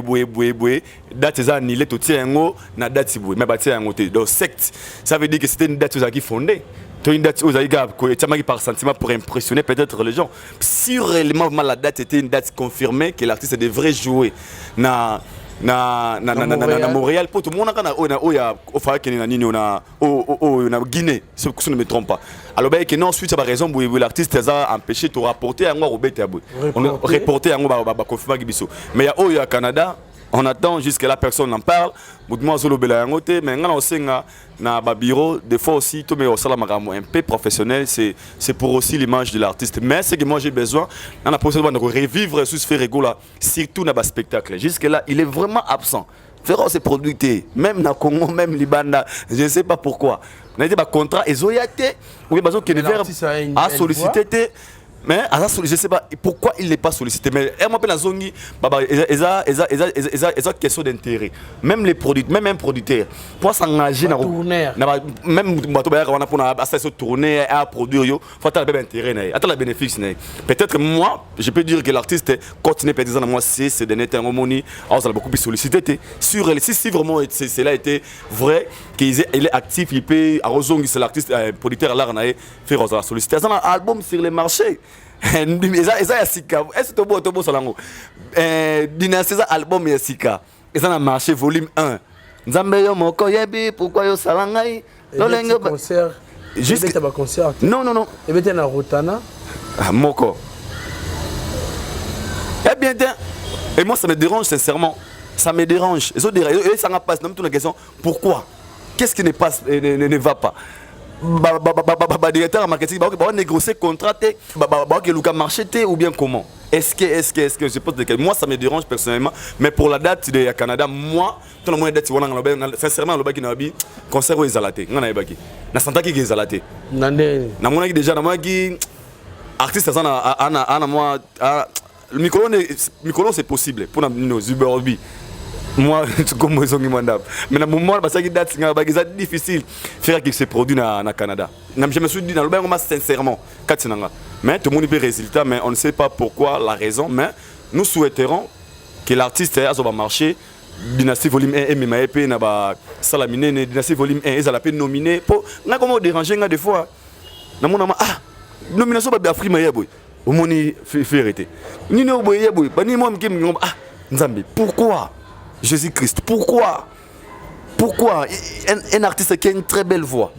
date ils a annulé tout tiengo na date boue mais bâti en côté donc secte ça veut dire que c'était une date qui fondée une date aux Aïga, par sentiment pour impressionner peut-être les gens. Si réellement la date était une date confirmée que l'artiste devrait jouer na Montréal, pour tout le monde a Guinée, si je ne me trompe pas. Alors que non, ensuite, par raison où l'artiste a empêché de rapporter à moi au reporter à moi confirmer Gibiso. Mais il y a au Canada. On attend jusqu'à la personne en parle. Moi, je mais na bureau, des fois aussi, tout un peu professionnel, c'est pour aussi l'image de l'artiste. Mais ce que moi j'ai besoin, on a possibilité de revivre ce fait rigolo, surtout dans le spectacle. Jusque-là, il est vraiment absent. Ferro s'est produit, même dans Congo, même Libanda, je ne sais pas pourquoi. On a dit contrat, et Zoyate, ou bien que a sollicité. Mais je ne sais pas pourquoi il n'est pas sollicité. Mais elle m'appelle la zone, ils ont question d'intérêt. Même les produits, même un producteur, pour s'engager dans même pour tourner à produire, il faut avoir intérêt, avoir bénéfice. Peut-être moi, je peux dire que l'artiste continue peut-être dans moi ces derniers temps, on a beaucoup plus sollicité. Si vraiment cela était vrai, qu'il est actif, il peut arroser, c'est l'artiste, producteur là, faire la sollicitation. C'est un album sur le marché. Eza ya sika est-ce que tobo salango Dynasty album ya sika eza na marché volume 1 nzambe yo moko yebi pourquoi yo salangai lolengo concert juste ba concert non et bien na Rotana moko eh bien et moi ça me dérange sincèrement ça me dérange et ça n'a pas non toute la question pourquoi qu'est-ce qui ne passe ne va pas directeur marketing va négocier contrat que marché ou bien comment est-ce que je pose des questions moi ça me dérange personnellement mais pour la date de Canada moi tout le monde date sincèrement le baki na bi concert au ezalate ngana baki na santa ki ezalate na mona ki déjà na moi qui artiste ça na moi micro c'est possible pour nos Uberbi moi comme moi mais dans moment parce que date c'est difficile faire qui se produit na Canada je me suis dit dans le bain sincèrement mais tout le monde peut résultat mais on ne sait pas pourquoi la raison mais nous souhaiterons que l'artiste a son marché Dynasty volume 1 et MMAP na ba salamine Dynasty volume 1 ils a la peine nominé pour na comment déranger des fois na mon nomination ba Afrique maya boy au moni fait arrêter ni no boy boy ba ni moi me nzambe pourquoi Jésus-Christ, pourquoi un artiste qui a une très belle voix,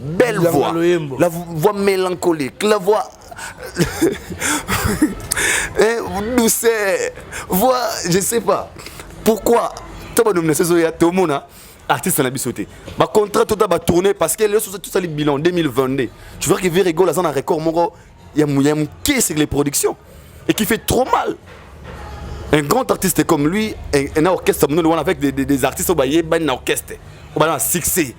la voix mélancolique, la voix douceur, voix, je ne sais pas, pourquoi tout le monde artiste n'a pas sauté. Ma contrat tout a tourné parce que le tout ça le bilan 2022. Tu vois que Virgo là un record il y a un caisse avec les productions et qui fait trop mal. Un grand artiste comme lui, un orchestre avec des artistes au baye, un orchestre, au baye un succès,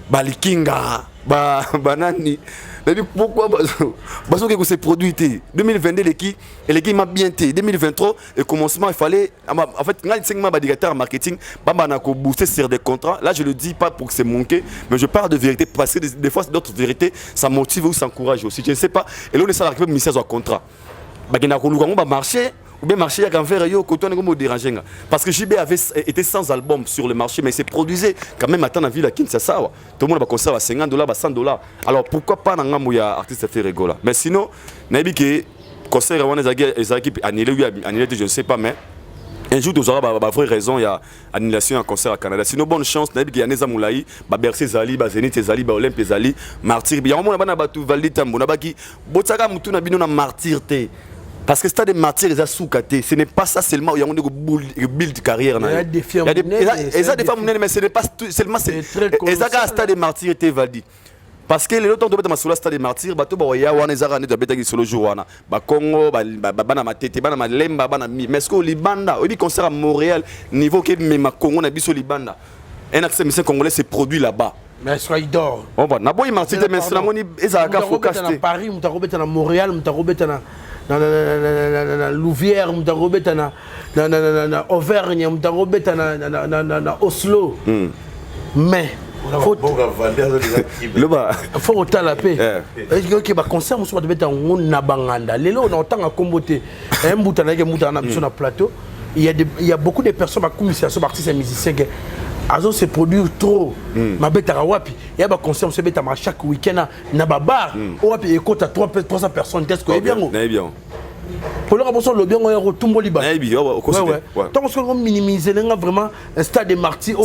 Balikinga, Banani. Pourquoi parce que ces produits 2022 l'équipe m'a bien été 2023 et commencement il fallait en fait quand il y a directeur marketing booster sur des contrats là je le dis pas pour que c'est manqué mais je parle de vérité parce que des fois d'autres vérités ça motive ou ça encourage aussi je ne sais pas et là on est ça la ministère de contrat marché ou bien marché à faire déranger parce que JB avait été sans album sur le marché mais il s'est produisait quand même à la ville à Kinshasa tout le monde va conserver à $50 $100 alors pourquoi pas dans un artiste fait rigoler mais sinon nabi que concert les équipes annulé je ne sais pas mais un jour tu auras vraie raison il y a annulation un concert à Canada sinon bonne chance nabi que Yaneza Moulaï Bercy Zali Zenith Zali Olympe Zali Martyr bien on a batu Valdi Tambo na baki botaka mutu na bino na martyr te. Parce que stade de martyr, ce n'est pas ça seulement. Il y a un build de carrière. Il y a des femmes, mais ce n'est pas seulement. Il y a un stade de martyr, tu vas dire. Parce que les autres ont sur le stade de martyr, il y a un stade de martyr sur le jour. Congo, Matete, Lemba, mais est-ce que Libanda, il y a un concert à Montréal, niveau que même Congo, on a vu sur Libanda. Un accès musicien congolais s'est produit là-bas. Mais est-ce qu'il dort? On va d'abord il martyr, mais c'est la monnaie. Il y a un focus. Paris, on a à Montréal, on a na Louvière, on a na Auvergne, on a na Oslo. Mais faut autant la paix. Est-ce que ba concert on soit de en na banganda. Lelo on entend à comboter un boutana que moutana sur le plateau. Il y a beaucoup de personnes qui commissaires sont artistes et musiciens que Azo se produit trop. Ma bête à Wapi. Il y a un concert, on se met à chaque week-end na babar. Wapi écoute à 300 personnes. Qu'est-ce que bien? Bien. Pour le rapport, le bien, on est tout le liban. Tant qu'on minimise vraiment un stade de martyrs.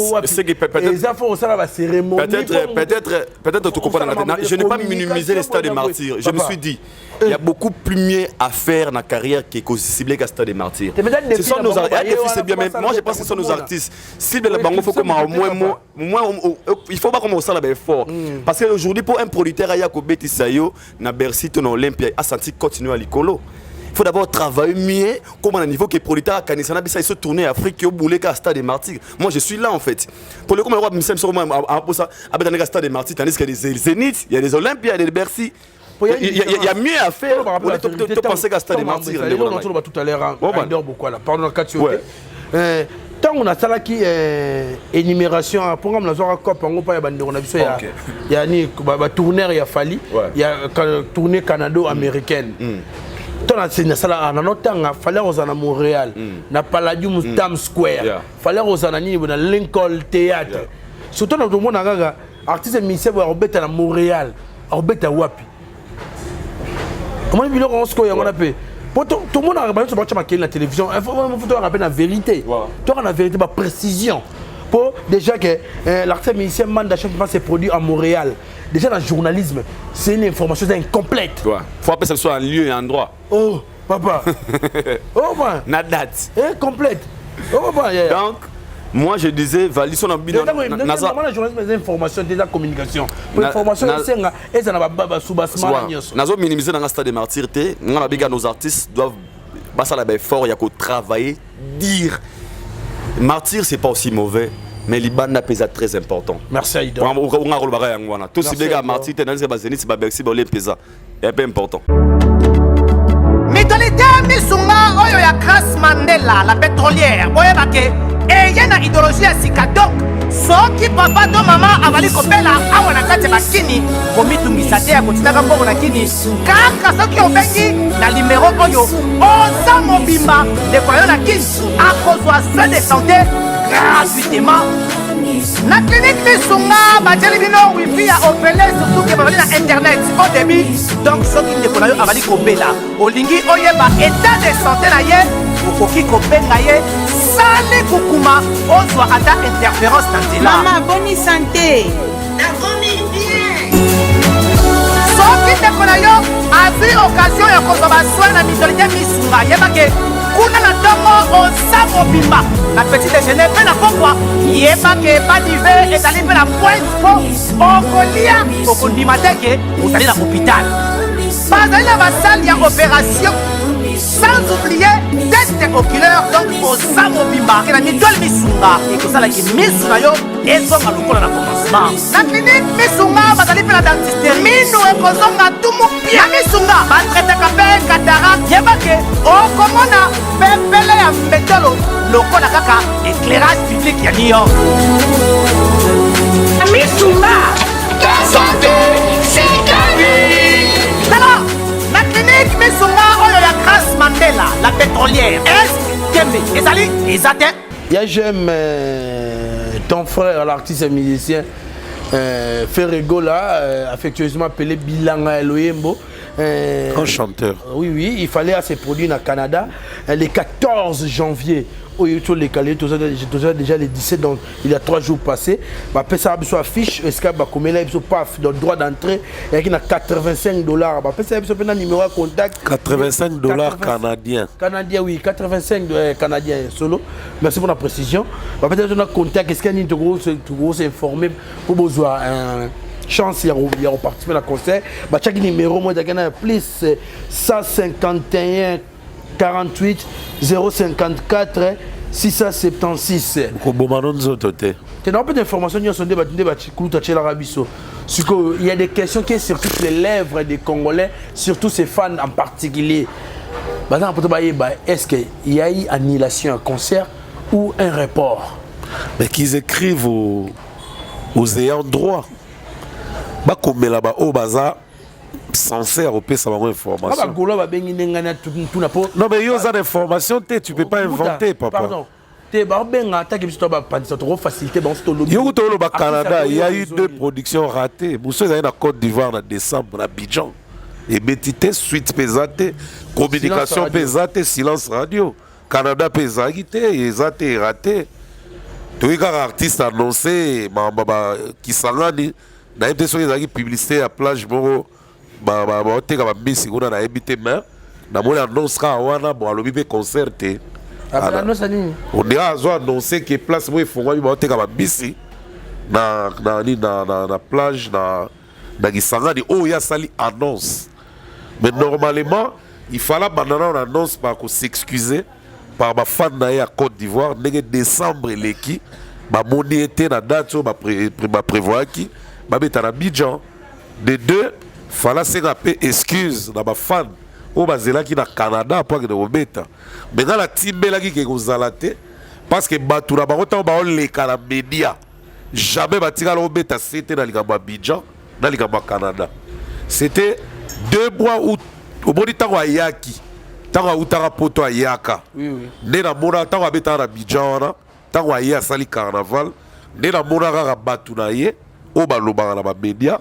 Les enfants, ça va cérémonie. Peut-être tu comprends. Je n'ai pas minimisé les stades de martyrs. Je me suis dit, il y a beaucoup plus mieux à faire dans la carrière qui est ciblé qu'un stade de martyrs. Ce sont nos artistes. Moi, je pense que ce sont nos artistes. Si le bango faut comme il faut pas commencer à fort. Parce qu'aujourd'hui, pour un producteur, il y a Kobeti Sayo, na Bercy, ton Olympia, a senti continuer à l'icolo. Il faut d'abord travailler mieux, comme à un niveau que les producteurs à Kanisana, ils se tournent en Afrique, qui ont boulé qu'à Stade des Martyrs. Moi, je suis là en fait. Pour le coup, le roi Missem, sur moi, à ça, à Stade des Martyrs, tandis qu'il y a des Zénith, il y a des Olympias, il y a des Bercy. Il y a mieux à faire pour te penser qu'à Stade des Martyrs. On va tout à l'heure, on dort beaucoup là. Pardon, tant on a ça qui énumération pour nous avoir cop en pas on a vu ça il y a ni tourneur il y a fallu il y a tournée canado-américaine. Tant na sala na notanga fallait aux à Montréal na Palladium Times Square fallait aux à na Lincoln Theatre surtout dans le monde ngaga artiste musicien va obeta na Montréal obeta wapi comment bilo on se koya on appelle tout le monde a regardé sur la télévision il faut rappeler la vérité toi la vérité la précision pour déjà que l'artiste musicien manda chaque fois ses produits à Montréal. Déjà dans le journalisme, c'est une information incomplète. Il faut appeler ça soit un lieu et un endroit. Oh, papa. Oh, man. La date. Incomplète. Oh, papa. Donc, moi je disais, Valisson a bien. Normalement, le journalisme, c'est information, c'est la communication. L'information, c'est ça. Nous avons minimisé dans le stade des martyrs. Nos artistes doivent passer à la fort, il y a qu'à travailler, dire. Martyr, c'est pas aussi mauvais. Mais l'Ibanda pesa très important. Merci Aïda. Tout ce qui est Martyr, c'est Bercy, c'est peu important. Mitolité Misunga, Oyo ya Grace Mandela, la pétrolière, Boyebake, et y a une idéologie à Sikadok. Soki papa to maman avali kopela awa na kati bakini komitungisa te ya kotinaka mbongo na kini kaka soki obengi na numéro oyo oza mobimba ndeko yo na kini akozwa soin de santé gratuitement na clinique Misunga batieli bino wifi ya opele surtout ke bazali na internet au début donc soki ndeko na yo avali kopela olingi oyeba état de santé na ye okoki kobenga ye sali kukuma ozwa ata interférence na nzela. Maman, bonne santé. soki ndeko na yo azwi occasion ya kozwa baswin na mitolité Misunga yebake kuna na ntongo oza mobimba na petit déjeuner mpe na pokwa yebake badive ezali mpe na point po okolia okondima teke ozali na hôpital bazali na basali ya opération sans oublier test oculaire donc oza mobimba ke na mitole misunga ekosalaki misu na yo ezonga lokola na commencement na clinique misunga bazali mpe na dentiste minu ekozonga tumu pia misunga batretaka mpe cataracte yebake okomona pepele ya mbetolo lokola kaka éclairage public ya New York misunga ta santé c'est ta vie tala na clinique misunga oyo ya Grace Mandela la pétrolière est kembe ezali ezate ya j'aime ton frère l'artiste et musicien Ferrego là affectueusement appelé Bilanga Eloyembo un chanteur. Oui, oui, il fallait à se produire au Canada le 14 janvier. Oui, tout les calés, déjà les 17, donc il y a 3 jours passés. Après ça, il y a une affiche, est-ce qu'il y a un droit d'entrée, il y a $85. Après ça, il y a un numéro de contact. $85 canadiens. Canadiens, oui, 85 canadiens solo. Merci pour la précision. Après ça, il y a un contact, est-ce qu'il y a un gros informé pour besoin chance il y a participé à la concert bah chaque numéro moi d'agana plus 151 48 054 676 ko bomano nzoto te tu n'as pas d'informations ni on sonde batinde ba chikuluta chela rabiso il y a des questions qui sont sur toutes les lèvres des Congolais, surtout ses fans en particulier. Est-ce qu'il y a eu annulation à concert ou un report? Mais qu'ils écrivent aux ayants droit. Comme là-bas, au bazar, censé avoir sa information. Non, mais il y a des informations, tu ne peux pas inventer, papa. Pardon. Il y a eu 2 productions ratées. Vous savez, en Côte d'Ivoire en décembre, à Abidjan. Et Bétité, suite pesate, communication pesate, silence radio. Canada pesate, et raté. Tous les artistes annoncés, qui s'engagent. Na impression qu'ils ont publicité à plage moro on te ka bisi kuna na ebité mais na mona annonce ka wana bon alobi be concert te annonce ani on dira zo annoncer que place mo ifongwa bi ba te ka bisi na plage na Gisanga di oh ya sali annonce mais normalement il fallait banana on annonce par qu'on s'excuser par ma fan na ya Côte d'Ivoire ndenge décembre leki ba moni était na date ba prévoir qui babeta na Abidjan de 2 fala senga pe excuse na ba fan o bazela ki na Canada pour que de obeta mais dans la timbela ki ke kozala te parce que batura ba rota ba le kala media jamais batika la obeta c'était na likambo Abidjan na likambo Canada c'était 2 mois où au bodi tango ayaki tango utara poto ayaka oui oui ne na mona tango abeta na Abidjan na tango aya sali carnaval ne na mona ka batu na ye o baloba na ba média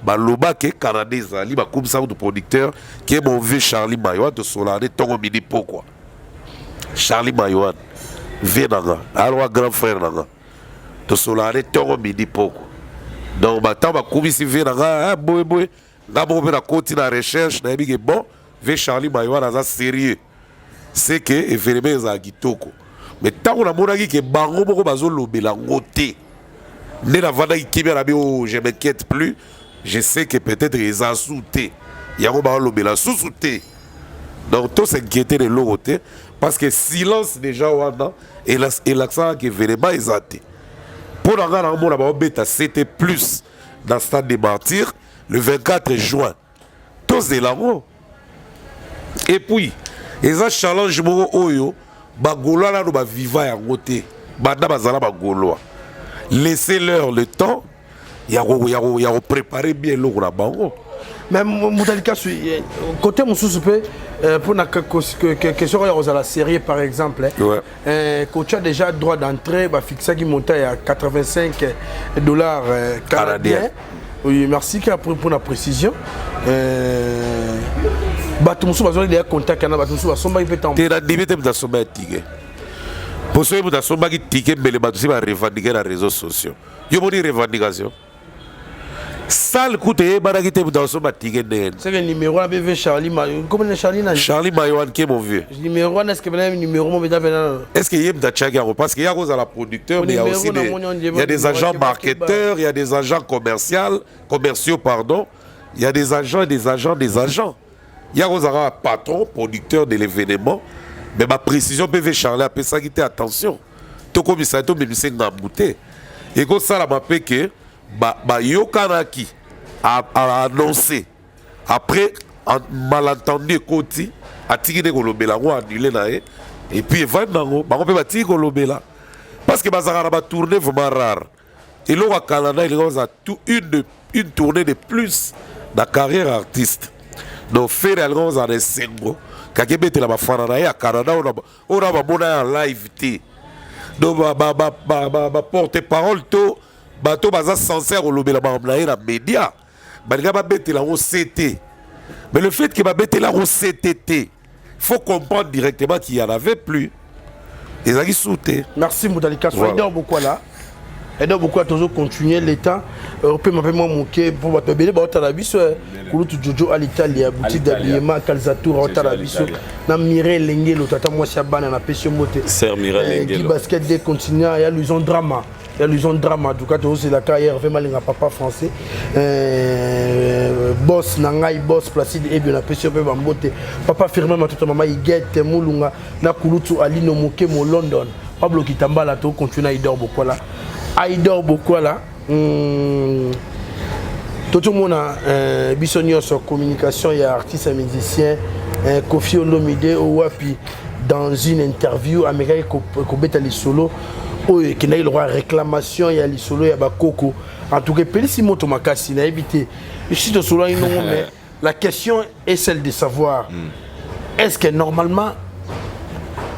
baloba ke Canada ezali ba comme ça de producteur qui est mon vieux Charlie Mayoan de Solane tongo mini pourquoi Charlie Mayoan venanga alors grand frère nanga de Solane tongo mini pourquoi donc maintenant ba comme si venanga boy d'abord on a continuer la recherche na bi bon vieux Charlie Mayoan aza sérieux c'est que événement za kitoko mais tant on a monaki ke bango boko bazo lobela ngote ne la vada qui bien je m'inquiète plus je sais que peut-être ils ont sauté il y a un lobela sous-sauté donc tout s'inquiéter de l'autre parce que silence déjà wana et l'accent que vraiment ils ont été pour la gare on a bêta c'était plus dans le stade des martyrs le 24 juin tous de l'amour et puis ils ont challenge mo oyo bagoloa na ba viva ya ngote banda bazala bagoloa laissez-leur le temps il y a préparer bien l'eau na bango mais Moutalika côté mususu pe pour na question ya la série par exemple coach a déjà droit d'entrée ba fixa qui monte à $85 canadiens. Oui, merci pour la précision. Batumusu bazoli de contact na batumusu basomba ipetam. Te na dibete mtasomba ticket. Pour ceux qui mtasomba ki ticket mbele batusi ba revendiquer na réseaux sociaux. Yo moni revendication. Sal coûte baraki te mtasomba ticket ndene. C'est le numéro à BV Charlie Mayoan. Comment Charlie na? Charlie Mayoan qui est mon vieux. Numéro est-ce que le numéro mo beta bena? Est-ce que yem tachaki parce qu'il y a cause à la producteur mais il y a aussi des agents marketeurs, il y a des agents commerciaux pardon. Il y a des agents et des agents. Il y a un patron, producteur de l'événement, mais ma précision peut faire Charles après ça qui était attention. Tout comme ça, tout même c'est ngambouté. Et comme ça, la mappe que Yokanaki a annoncé après un malentendu côté a tiré de Kolobela ou annulé nae et puis il va nango ba peut bati Kolobela parce que bazara ba tourner vraiment rare. Et là au Canada il y a une tournée de plus dans la carrière artiste. Donc faire algo en sengo kakebete la bafana na ya Canada on a ba en live té. Donc ba porte-parole to bato baza censé Kolobela ba na média. Balga ba bete la OCT. Mais le fait que ba bete la OCTT, il faut comprendre directement qu'il n'y en avait plus. Ils ont sauté. Merci Moudalika. Soyez beaucoup là. Et donc beaucoup à toujours continuer l'état européen m'a fait moi manquer pour votre bébé bah au Talabiso Kulutu Jojo à l'Italie boutique d'habillement Calzatura au Talabiso na Mireille Lengue le tata moi Chabana na Pesio Moté Sœur Mireille Lengue qui basket des continents il y a l'illusion drama du cas c'est la carrière vraiment les papa français boss nangai boss Placide et bien na Pesio pe Moté papa firme ma toute maman Igete Mulunga na Kulutu Ali no moke mo London Pablo Kitambala to continue il dort beaucoup là Aïdor beaucoup là. Tout le monde a bisogno sur communication, il y a artiste et musicien Kofi Olomide ou puis dans une interview américaine Kobeta les solo qui n'a eu le droit à réclamation il y a les solo il y a Bakoko en tout cas Pelissimo Tomakasi n'a évité ici de solo mais la question est celle de savoir est-ce que normalement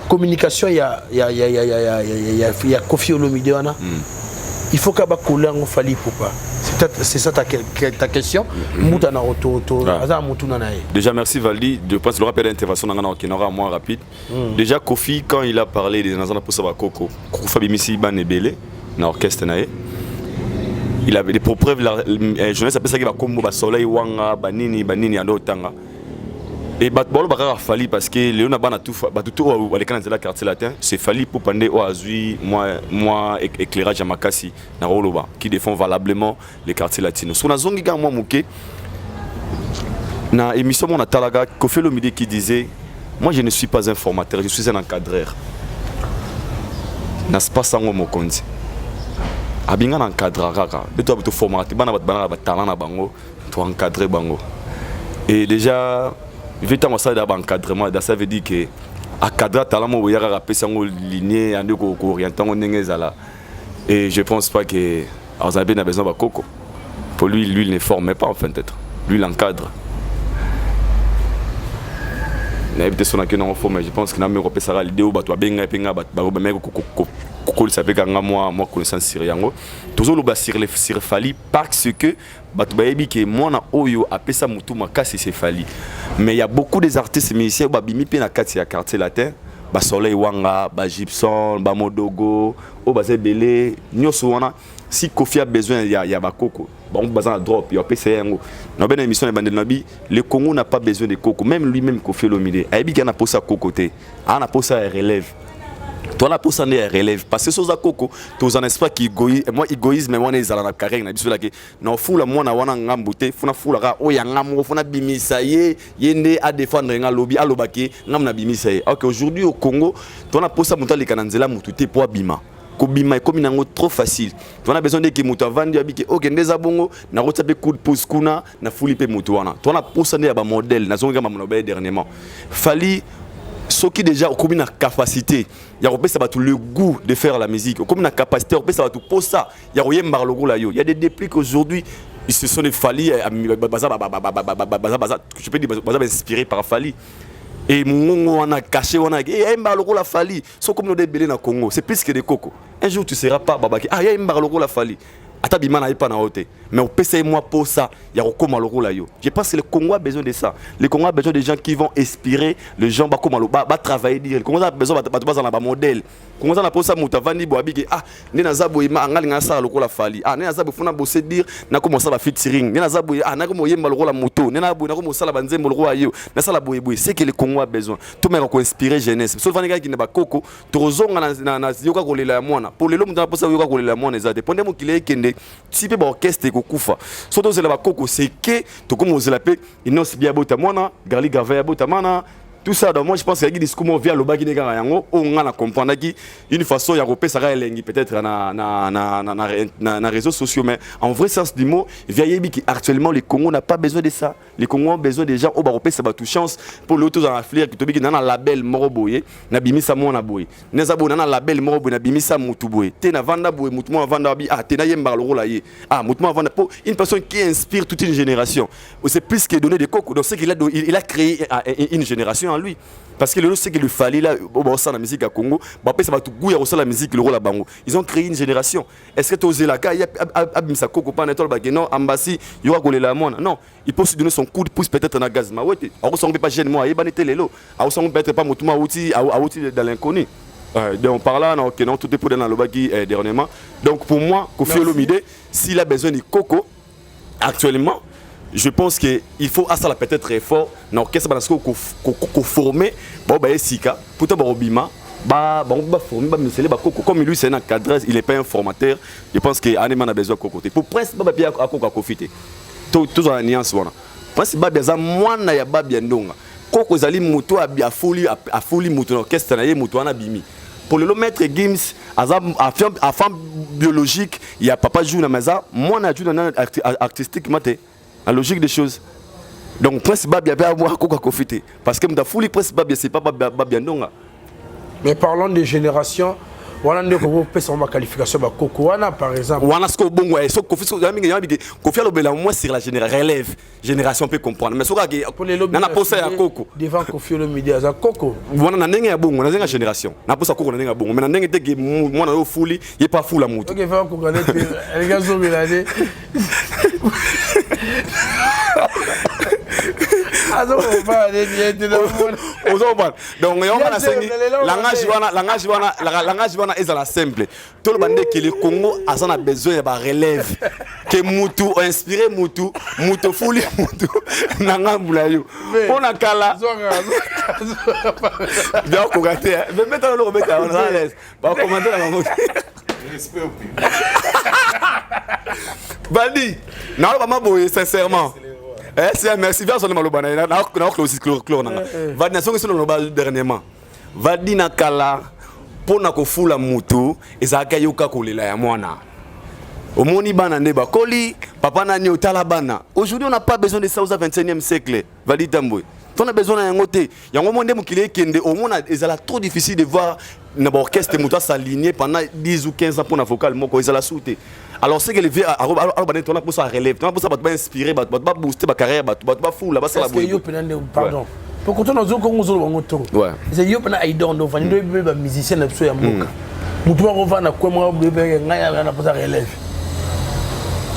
communication il y a Kofi Olomide il faut qu'à coller en fali pour pas. C'est ça ta question. Déjà merci Valdi. Je pense que le rappel d'intervention qui aura moins rapide. Déjà Kofi quand il a parlé des Nazana pour savoir Coco, Fabi Missi Banebele, dans l'orchestre il avait des preuves la jeunesse appelle ça qui va comme Soleil Wanga Banini à l'Otanga. Et Batbolo Bakara Fali parce que Léon Abana tout les canaux de la quartier latin, c'est Fali pour Pandé au Azui, moi éclairage à Makasi, na Roloba, qui défend valablement les quartiers latinos. Sur la zone qui moi mouké, na émission mon Atalaga, Kofi Olomide qui disait, moi je ne suis pas un formateur, je suis un encadreur. N'a pas ça moi mokondi. Abinga encadreur kaka, de toi tu formater, bana talent na bango, tu encadrer bango. Et déjà Vita moi ça d'encadrement, ça veut dire que encadrer talent mo yara rapper sango lignée ande ko orientant ngezala. Et je pense pas que Azabé a besoin de Coco. Pour lui il ne forme pas en fait peut-être. Lui l'encadre. N'avait son que non forme, je pense que na me repé ça l'idée ou bato benga penga bato ba meko ko ça fait kanga moi connaissance siriango. Toujours le bas sur Fali parce que bato ba yebi que moi na oyo apesa mutu makasi c'est Fali. Mais il y a beaucoup des artistes musiciens ba bimi pe na kati ya quartier latin, ba Soleil Wanga, ba Gibson, ba Modogo, o ba Zebele, nyoso wana si Kofi a besoin il y a ba Coco. Bon, on a drop, il y a PCA. Dans une émission de Bandenabi, le Congo n'a pas besoin de Coco. Même lui-même, Kofi Olomide. Il a posé à Cocoté. Il a posé à relève. Toi, la posé à relève. Parce que ce Coco, tu as un espoir qui égoïsme. Moi, égoïsme, moi, je suis dans la carrière. Je suis là. Fou la moi, na ngambouté. Fou na fou la oh ya ngamo. Fou na bimisaye. Yende à défendre un lobby à l'obaki. Ngam na bimisaye. Ok, aujourd'hui au Congo, tu as posé à monter les cananzela moutouté pour abima. Kobima comme nango trop facile. Tu as besoin de que mutu vandi abiki OK ndeza bongo na rotape coup de pouce kuna na fulipe mutu wana. Tu as posé à ba modèle na zonga mamonobe dernièrement. Fali ce qui déjà comme une capacité, il y a le goût de faire la musique. Comme une capacité, ça va tout pour ça. Il y a rien marlogo là yo. Il y a des dépliques aujourd'hui. Ils se sont Fali je peux dire inspiré par Fali. Et on a caché, on a dit, la Fali. Sont comme nous des bélés dans le Congo. C'est plus que des cocos. Un jour, tu ne seras pas babaki. Ah, il y a un la Fali. Atabima n'a pas na hauteur. Mais au PC moi pour ça, il y a encore malheureux là yo. Je pense que le Congo a besoin de ça. Le Congo a besoin de gens qui vont inspirer les gens ba comme ba travailler dire. Le Congo a besoin de ba modèle. Le Congo a pour ça mutavandi bo abiki ah ne na zabo ima angali ngasa lokolo la Fali. Ah ne na zabo funa bosser dire na comme ça ba featuring. Ne na zabo ah na comme yemba lokolo la moto. Ne na bo na comme ça la banzembo lokolo yo. Na ça la boye c'est que le Congo a besoin. Tout même ko inspirer jeunesse. Sauf vaniga qui ne ba koko, to rozonga na yoka kolela mwana. Pour le lomo na pour ça yoka kolela mwana ezate. Pondemo kile kende type orchestre kokufa surtout c'est la bakoko c'est que to comme on l'appelle Inos bien botamana Gali Gavaya botamana tout ça donc moi je pense qu'il y a des discours via le bagi nega yango on a comprendre qui une façon ya repé ça elengi peut-être na réseaux sociaux mais en vrai sens du mot via yebi qui actuellement les Congo n'a pas besoin de ça les Congo ont besoin des gens au repé ça ba tout chance pour l'auto dans affaire qui to biki na label moro boye na bimisa mona boye neza bo na label moro boye na bimisa mutu boye te na vanda boye mutu mo vanda bi te na yemba le rôle là ah mutu mo vanda pour une personne qui inspire toute une génération c'est plus que donner des coco donc c'est qu'il a il a créé une génération en lui parce que le c'est qu'il lui fallait là au sein de la musique à Congo après ça va tout goût au sein de la musique le rôle à bango ils ont créé une génération est-ce que tu osé la il y a abimsa coco pas netol ba non ambassi il va coller la mona non il peut se donner son coup de pouce peut-être dans gaz ma ouais on ressemble pas jeune moi il va netter lelo on ressemble peut-être pas motuma outil dans l'inconnu donc par là non que non tout est pour dans le bagi dernièrement donc pour moi Koffi Olomide s'il a besoin de coco actuellement je pense qu'il faut à ça peut-être très fort dans l'orchestre parce qu'on former bon bah sika pour ta barobima bah former bah monsieur bah coco comme lui c'est un cadre il est pas un formateur je pense que Aneman a besoin de coco pour presque bah bien à coco profiter tout dans la nuance voilà presque bah bien ça moi na ya bah bien ndonga coco zali moto a folie moto l'orchestre na ye moto na bimi pour le maître Gims à femme biologique il y a papa joue na maza moi na joue dans artistique maté la logique des choses donc presque bien moi coco profiter parce que m'ta folie presque bien c'est pas bien ndonga mais parlons des générations voilà ne ko pesa ma qualification ba coco wana par exemple wana sko bongo et so Koffi Olomide moi sur la relève génération peut comprendre mais so ka na posa ya coco devant Koffi Olomide za coco wana na ndenge ya bongo na ndenge génération na posa coco na ndenge ya bongo mais na ndenge te moi na folie il pas fou la moto OK va ko connaître les gars sont milade donc langage wana ezala simple tout le bande que le Congo a besoin de relève que mutu inspiré mutu fuli mutu nanga mulayo ona kala donc on gâté mais maintenant on remet à l'aise va commenter la moto respect au public Badi non pas boy sincèrement c'est merci bien son malo bana na close clore nanga Vadi na songi solo no dernièrement Vadi na kala pona kofula mutu ezaka yoka kolela ya mwana omoni bana nde bakoli papa nani otala bana aujourd'hui on n'a pas besoin de ça au 21e siècle Vadi Tambwe on a besoin d'un côté yango monde mukile kende au monde ezala trop difficile de voir na orchestre mutu s'aligner pendant 10 ou 15 ans pour na vocal moko ezala souté alors c'est que les vieux alors bana tona pour ça relève tona pour ça ba inspirer ba booster ba carrière ba foule ba ça la boy pardon pour quand on a zo kongo zo bango to c'est yo pena idon do vani do ba musicien na so ya mboka mutu ba rova na kwa mwa bebe ngaya na pour ça relève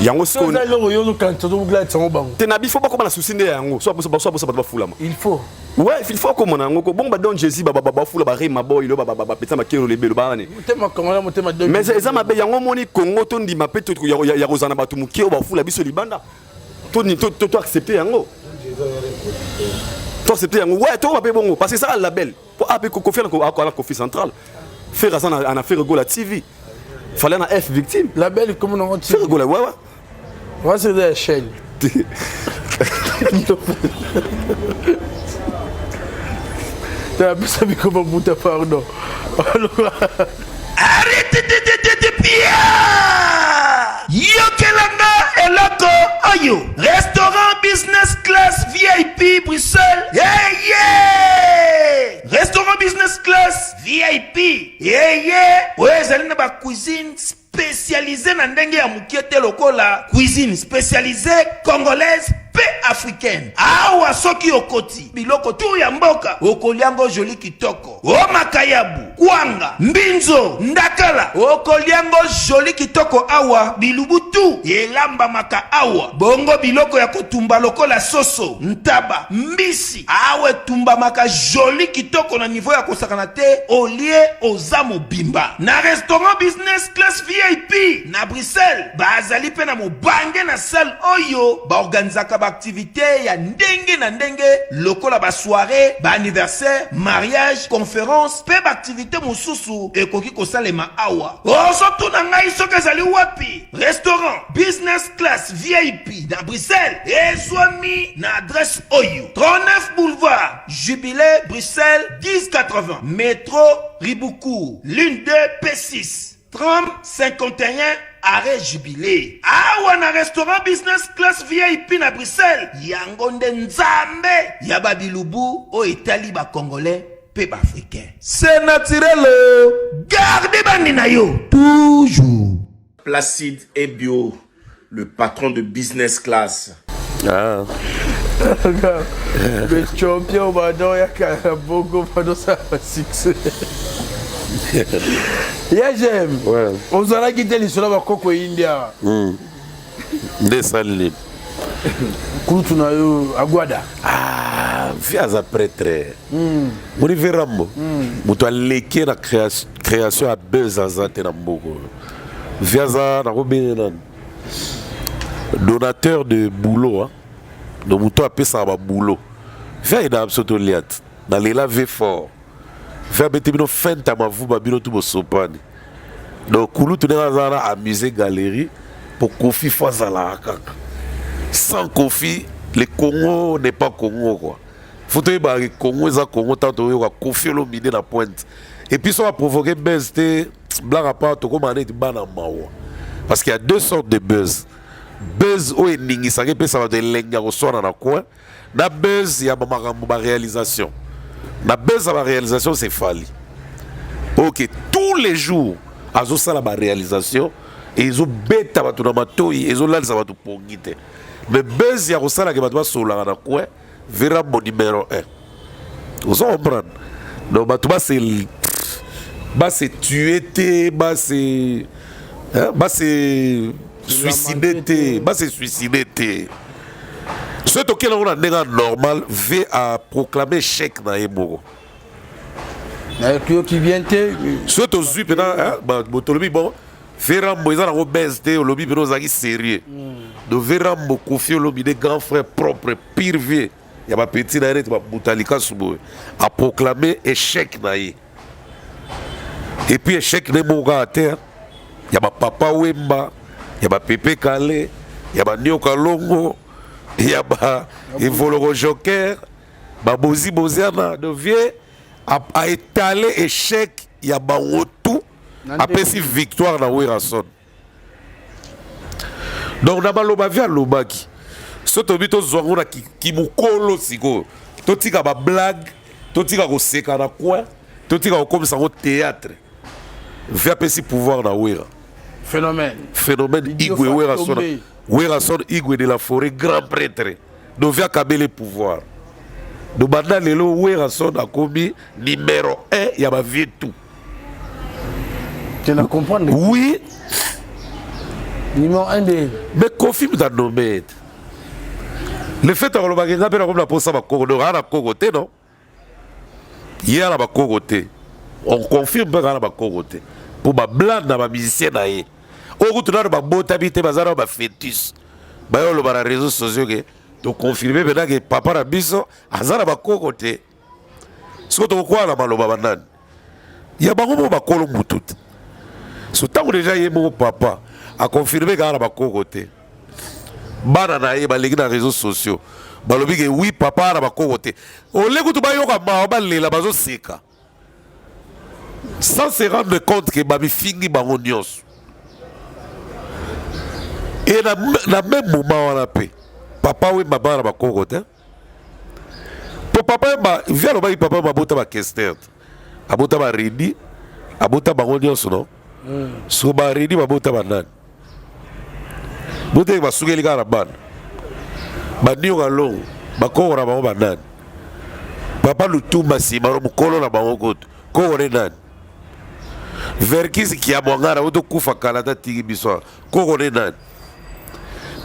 yango sko na lo yo quand to bugla tsango bango tenabi faut pas comme na souci nde yango soit ba foule il faut ouais il faut comme na ngoko bon ba don Jésus ba foule ba rima boy lo ba pesa makero lebelo ba ne tema kongola motema don mais eza mabe yango moni Congo to ndima pe to ya rozana batu mukio ba foule biso libanda to accepter yango toi c'était yango ouais toi mabe bongo parce que ça la label pour apé Koffi à la Koffi central faire ça en affaire go la TV fallait na F victime label comme on dit faire go la ouais ouais c'est des chaînes t'as pas savoir comment bouta pardon arrête de Pierre yokelanga eloko oyo restaurant business class VIP Bruxelles restaurant business class VIP ouais zali na ba cuisine spécialisée na ndenge ya mukiete lokola cuisine spécialisée congolaise pe africaine awa soki okoti biloko tu ya mboka okoliango joli kitoko o makayabu kwanga mbinzo ndakala okoliango joli kitoko awa bilubutu elamba maka awa bongo biloko ya kotumba lokola soso ntaba mbisi awe tumba maka joli kitoko na niveau ya kosakana te olie oza mobimba na restaurant business class VIP na Bruxelles bazali pe na mobange na salle oyo ba organizaka activité ya ndenge na ndenge lokola ba soirée, ba anniversaire, mariage, conférence, pe ba activité mosusu ekoki kosalema awa. Ozotu na ngai soki ezali wapi? Restaurant business class VIP na Bruxelles ezwami na adresse oyo 39 boulevard Jubilé Bruxelles 1080 métro Riboucourt l'une 2 P6 30 51 arrêt Jubilé. Awa na restaurant business class VIP na Bruxelles yango nde nzambe ya babilubu o etali ba congolais pe ba africain. C'est naturel. Gardez bandi na yo toujours. Placide et Bio, le patron de business class. Ah. Le champion Badon ya beaucoup pendant ça succès. Ya j'aime. Ouais. On s'en quitté l'histoire de Coco India. Descendez. Koutou na yo Aguada. Ah, viaza prêtre. Moni verambo. Muto aleke na création à buzz azate na mboko. Viaza na robin donateur de boulot hein. Donc muto appelle ça ba boulot. Via ina absolument liat. Na lela ve fort. Via betebino fenta mavu babino tout bosopani. Donc kulu tu n'as amusé galerie pour Kofi Fazala kaka. Sans Kofi, le Congo n'est pas Congo quoi. Faut que le Congo est Congo tant que Kofi Olomide la pointe. Et puis ça va provoquer buzz de blague à part comme on est ban en mawa. Parce qu'il y a deux sortes de buzz. Buzz ou eningi ça que ça va de lenga au soir dans la coin. Na buzz il y a ma réalisation. Na buzz à la réalisation c'est fali. OK, tous les jours azo ça la réalisation et ils ont bêta ba tout na matoi, ils ont là ça va tout pongite. Mais buzz ya kosala ke bato basola na quoi vera mon numéro 1. Vous comprenez? Donc bato se tuer ba se suicider. Ce toqué là on a nègre normal veut à proclamer chèque na emoro. Qui vient te Ce to zui pena ba botolobi bon Verambo ils ont obésité au lobby pero zaki sérieux. De Verambo Kofi Olomide des grands frères propres pire vieux. Il y a pas petit naïre ba Butalika Subo a proclamé échec naïe. Et puis échec ne moga à terre. Il y a ba Papa Wemba, il y a ba Pepe Kale, il y a ba Nyoka Longo, il y a ba Evoloro Joker, ba Bozi Boziana de vieux a étalé échec, il y a ba Wotu. Après si victoire na Werason. Donc na baloba via lobaki. Soto bito zongona ki mukolo siko. Totika ba blague, totika ko seka na quoi, totika ko comme ça au théâtre. Via pesi pouvoir na Wera. Phénomène Igwe Werason. Werason Igwe de la forêt grand prêtre. Donc via kabele pouvoir. Donc banda lelo Werason a commis numéro 1 ya ba vie tout. Tu ne comprends pas? Oui. Numéro 1 de. Mais Kofi nous a nommé. Le fait que l'on va gagner comme la poste à Kogote, non? Hier à Kogote, on confirme que l'on va Kogote. Pour ma blande dans ma musicien naïe. Au bout de la botte habité, bazar ma fœtus. Bah on va réseaux sociaux que donc confirmer maintenant que papa na biso azara ba Kogote. Ce que tu crois la maloba banane. Il y a beaucoup de kolo mutut. So tant que déjà mon papa a confirmé qu'il y a un côté. Bana na ye balegi na réseaux sociaux. Balobi que oui papa na côté. On l'écoute ba yo ka ba lela bazo seka. Sans se rendre compte que babi fingi bango nyos. Et na même moment on a paix. Papa oui baba na côté. Pour papa ba vient ba papa ba bota ba kester. Abota ba redi. Abota bango nyos non. So ba redi ba bota banan. Bota ba sugeli gara ban. Ba niyo galong ba ko ora ba banan. Papa lutumba si maro mukolo na bango goto. Ko ore nan. Verkis ki amongara oto kufa kala ta tigi biso. Ko ore nan.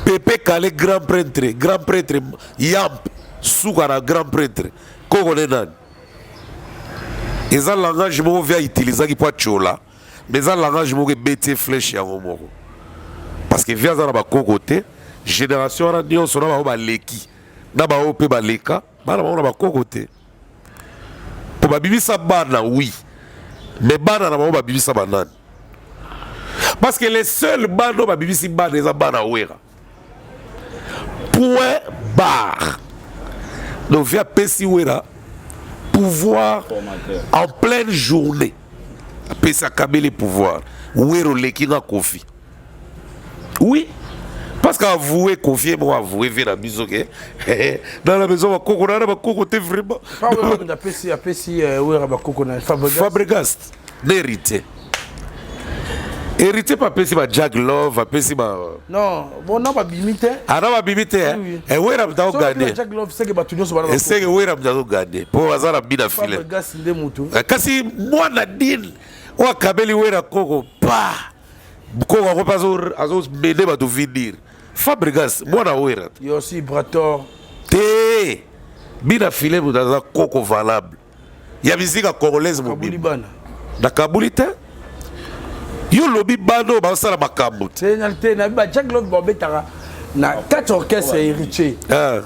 Pepe Kale grand prêtre Yamp Soukara grand prêtre. Ko ore nan. Eza langage mo via utiliser ki po chola. Mais ça langage mo ke bete flèche ya moko. Parce que via za na ba kokote génération wana nyonso na bango baleki na bango mpe baleka bana bango na bakoko te mpo babimisa bana oui mais bana na bango babimisa banani parce que les seuls bana oyo babimisi bana eza bana wera point barre donc vi apesi wera pouvoir en pleine journée apesi akabeli pouvoir wera oleki nga kofi oui parce qu'avouer confier moi avouer vers la mise ok dans la maison bakoko na bakoko te vraiment apesi wera bakoko na Fabregas n'hérité hérité pas apesi ba Jack Love apesi ba non bon non babimite ana babimite et wera mtao gade Jack Love c'est que batu nyonso bana et c'est que wera mtao gade pour bazala bina file Fabregas nde mutu kasi mwana din wa kabeli wera koko pa koko ko pazo azo mede ba to finir Fabregas mwana wera il y a aussi Brator te bina file mutaza koko valable ya musique congolaise mobile na kabuli te yo lobi bano basala makambo te na ba Jack Love bobetaka na 4 orchestres héritiers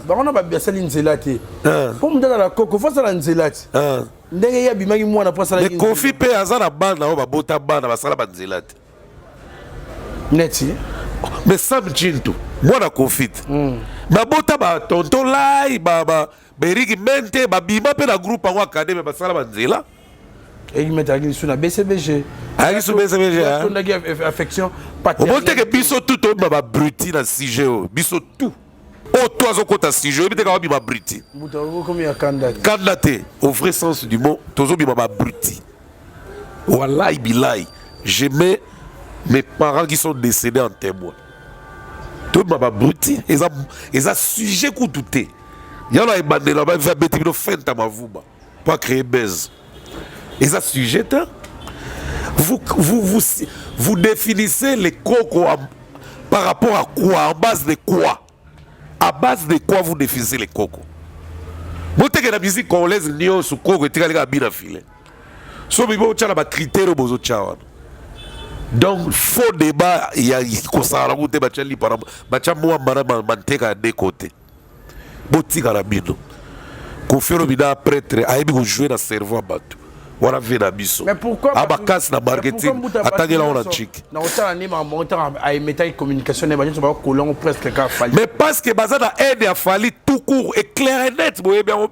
bakona ba biasali nzela te po mutata la koko fosa la nzela te ndenge ya bimaki mwana po sala mais Kofi pe azana bana o babota bana basala ba nzela te neti mais Sam Chintu mwana Kofi babota ba tonton lai baba beriki mente babima pe na groupe ngo académie basala ba nzela et il met à la BCBG avec ce BCBG on a affection paternelle on que biso tout au baba bruti na sujet biso tout o toi zo kota sujet bi te ka bima bruti muto comme ya candidaté au vrai sens du mot tozo bima ba bruti wallahi billahi j'aimais mes parents qui sont décédés en témoin tout baba bruti eza sujet ku touté yala e bandela ba va beti no fenta mavuba pour créer buzz. Et ça sujet, vous définissez les cocos par rapport à quoi? En base de quoi? À base de quoi vous définissez les cocos? Vous avez la musique congolaise, vous sur coco et vous avez filé. So vous avez des critères. Donc, faux débat, il y a un débat qui est un des côtés. Vous avez un débat. Vous avez un prêtre, vous avez joué dans le cerveau à Batou. Mais pourquoi na marketing atangela on chic na otala ni ma montant a métal communication ne ba kolongo presque ka fali mais parce que bazana aide a fali tout court et clair et net boye bien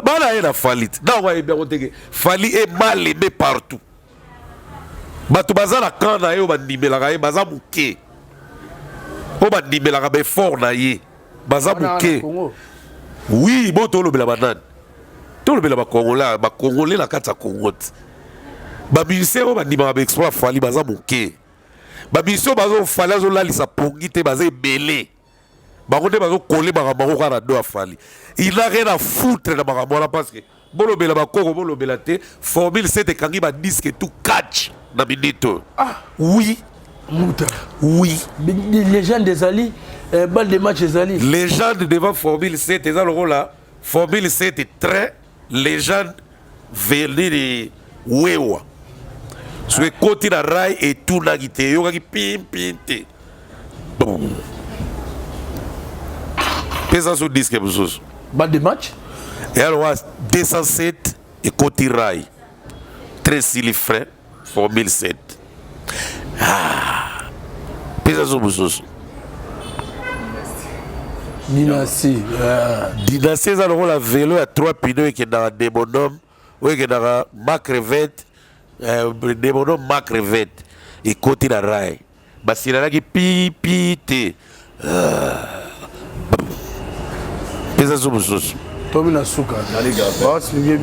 bana aide a fali na wa bien oteke fali est mal aimé partout batu bazana kana yo bandimela ka baza muke o bandimela ka be fort na ye baza muke oui boto lo bela banane tout le monde ba Congolais la kata Congo. Ba musicien ba ndima ba exploit fali baza moké. Ba musicien bazo fali zo la lisa pongite baza belé. Ba konde bazo coller ba ba ko na do fali. Il n'a rien à foutre na ba bona parce que bolo bela ba koko bolo bela te formule 7 kangi ba disque tout catch na minute. Ah oui. Mouta. Oui. Les gens des Ali balle de match des Ali. Légende devant formule 7 et ça le rôle là. Formule 7 est très légende venir de Wewa. Sur le côté de la rail et tout na gite. Yo ki pim. Pesa sur disque bousos. Balle de match. Et alors 207 et côté rail. Très silly frais. Formule 7. Ah. Pesa sur bousos. Dynastie. Dynastie, ça la vélo à 3 pneus qui est dans des bonhommes, qui est dans ma crevette, des bonhommes ma crevette, et côté la rail. Bah, c'est là qui pipite. Qu'est-ce que c'est que ça? Tomina Souka. Allez, gars. C'est bien.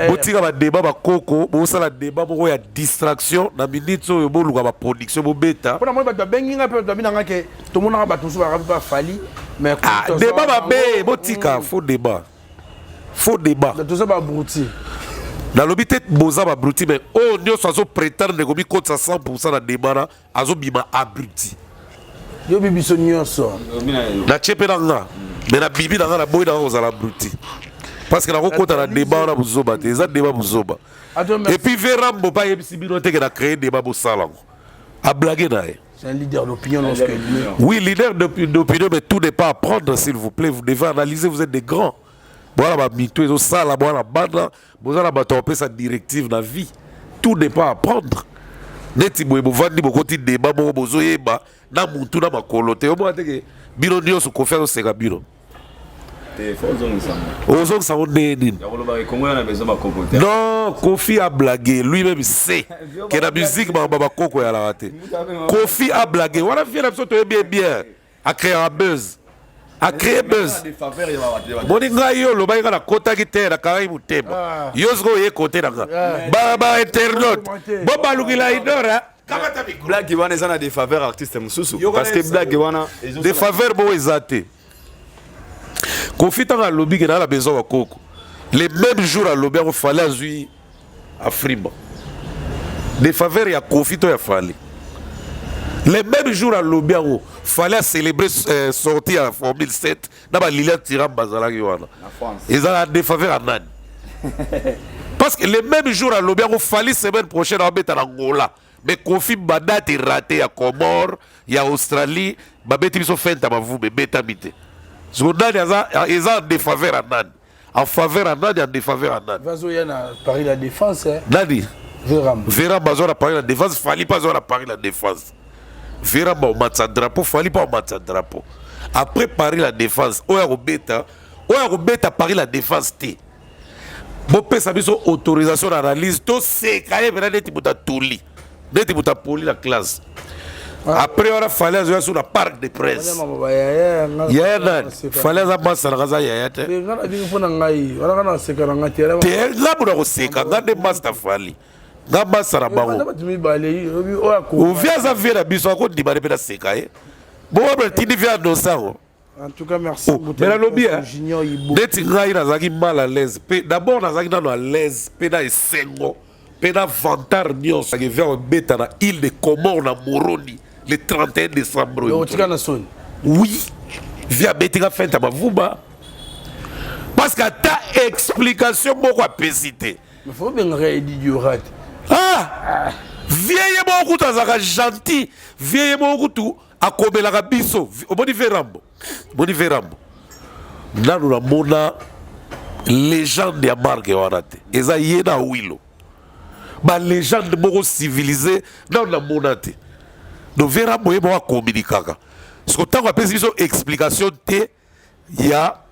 botika badeba bakoko bosala deba moko ya distraction na minute oyo boluka baproduction bobeta mpona moi bato babenginga mpe bato babinanga ke tomonaka bato mosusu bakabi bafali mais deba babe botika faux débat toza babruti nalobi te boza babruti mais oyo nyonso azoprétendre komi kotisa 100% na deba na azobima abruti yo bibiso nyonso natie mpe na nga mais na bibi na nga na boyi na nga kozala abruti parce que la rencontre à la débat, des débats et puis Verambo pas yebisi bino te que na créer débat pour ça là. A blaguer na. C'est un leader d'opinion. Oui, leader d'opinion, mais tout n'est pas à prendre, s'il vous plaît. Vous devez analyser, vous êtes des grands. Voilà, ça, la bande, vous avez sa directive dans la vie. Tout n'est pas à prendre. Neti boye bovandi bokoti débat bo bozoyeba na mutu na makolote obo ateke bino ndio so konfia so seka bino ozong sa oneni non Kofi a blagué lui-même sait que la musique ba koko ya la raté Kofi a blagué voilà vient absolument bien a créé un buzz a créé buzz moninga yo lo ba na kota ki terre ka mutema yo zo ye côté na ba internaute bo balugila idora Blague wana eza na des faveurs artistes mususu parce que blague wana des faveurs bo ezate Kofi tanga lobby que dans la maison à Koko les mêmes jours à lobby on fallait azui à Frima des faveurs ya Kofi to ya fallait les mêmes jours à lobby on fallait célébrer sortie en 2007 dans ba Lilian Tiram bazala ki wana ils ont des faveurs à Nani parce que les mêmes jours à lobby on fallait semaine prochaine en mettre en Angola mais Kofi badate raté à Comores ya Australie babeti biso fenta bavu beta mité Zondani ils ont des faveurs à Nani en faveur à Nani en défaveur à Nani Vazo yana Paris la défense Nani Véram bazora Paris la défense fallait pas à Paris la défense Véram au match drapeau fallait pas au match drapeau après Paris la défense oya robeta Paris la défense té bon pesa biso autorisation d'analyse to c'est quand même neti buta tuli neti buta poli la classe après on a fallu aller sur la parc de presse yaya fallait ça massa na kaza yaya te ngana bingi fona ngai wala kana seka na ngati ala te ngabu na ko seka ngande master fali ngamba sara bango o via za via biso ko di bare pena seka bon on tindi via do ça en tout cas merci mais la lobby deti ngai na zaki mal à l'aise d'abord na zaki na à l'aise pena esengo pena vantar nyos que via beta na île de Comores na Moroni le 31 décembre. Oui, via Betinga Fenta Bavuba. Parce que ta explication, beaucoup à péciter. Il faut bien rééditer. Ah! Vieille beaucoup à gentil, vieille beaucoup à Kobela Bisso, au Boniverambo. Boniverambo. Là, nous avons la légende de Marque Warate. Et ça y est dans Willow. Ma légende beaucoup civilisée dans la monate. Donc vera moye mo communiquer ce que tant qu'on appelle une explication té il y a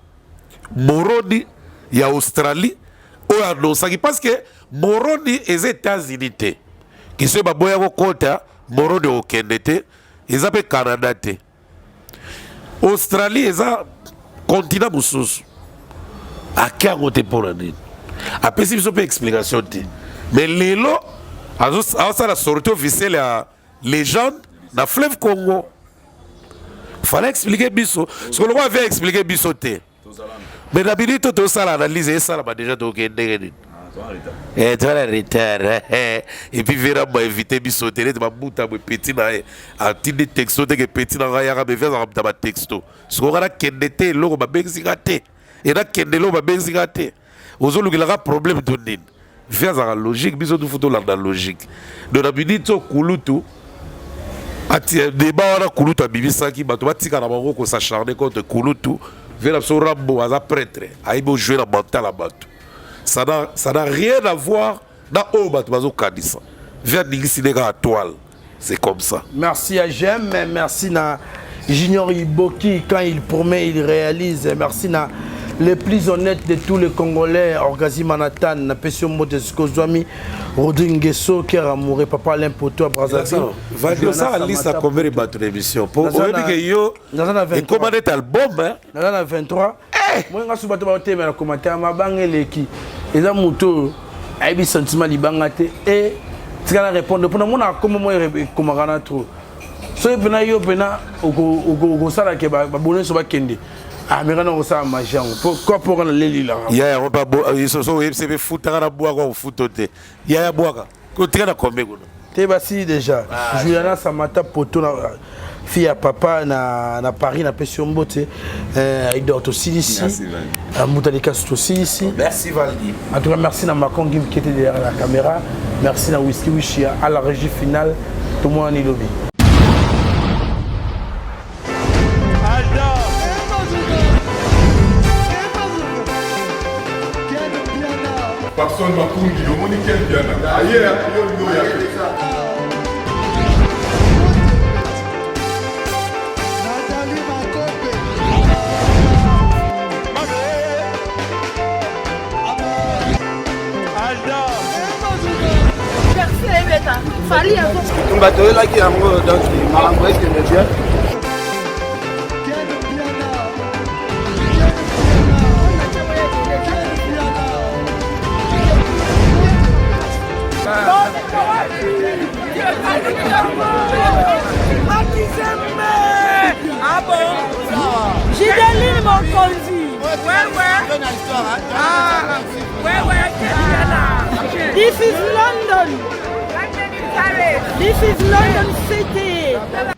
Moroni il y a Australie ou à Nosaki parce que Moroni et les États-Unis té qui se baboya ko kota Moroni au Canada ils appellent Canada té Australie ils a continent mususu à quel côté pour l'année après si une explication té mais lelo à ça la sortie officielle la légende dans fleuve Congo. Il fallait expliquer biso. Ce que l'on avait expliqué biso té. Mais d'habitude tout ça l'analyse et ça là déjà donc et toi la retard et puis verra moi éviter biso té de mabuta petit na a tindi texto de petit na ya be faire dans ba texto. Ce qu'on a kendete loko ba benzigate. Et là kendelo ba benzigate. Ozolu ki la problème de nin. Faire dans la logique biso tout photo dans la logique. De d'habitude to kulutu ati débat wana kulutu abibisaki bato batika na bango ko s'acharner contre kulutu vers son Rambo aza prêtre aibo jouer la mental à bato ça n'a rien à voir dans au bato bazo kadisa vers ningisineka à toile c'est comme ça merci à Jem merci na Junior Iboki quand il promet il réalise merci na les plus honnêtes de tous les Congolais, Orgazi Manhattan, Napesio Moteskozwami, Rodrigue Nguesso, qui a amouré papa l'impoto à Brazzaville. Va ça à liste à combien de bateaux d'émission pour que yo et commander album hein dans la 23 moi nga su bateau ba te mais commentaire ma bangele qui eza moto aibi sentiment libangate et tika répondre pour moi comment moi komagana trop so pena yo pena go sala ke ba bonne so ba kende ah mais quand on ça machin pourquoi pour on les là ya on pas ils sont c'est foot na bois ko foot te ya bois ko tika na combien ko te basi déjà Juliana Samata poto na fille à papa na Paris na Pession Mbote il dort aussi ici à Moutalika aussi ici merci Valdi en tout cas merci na Macon qui était derrière la caméra merci na Whisky Wishi à la régie finale tout le monde en lobby Personne m'a conduit, le monde est bien. Ailleurs, il y a Fali bato oyelaki yango donc makambo ekende bien. Ah bon? Gideline Mokonzi. Ouais. Ah, ouais. This is London. This is London City.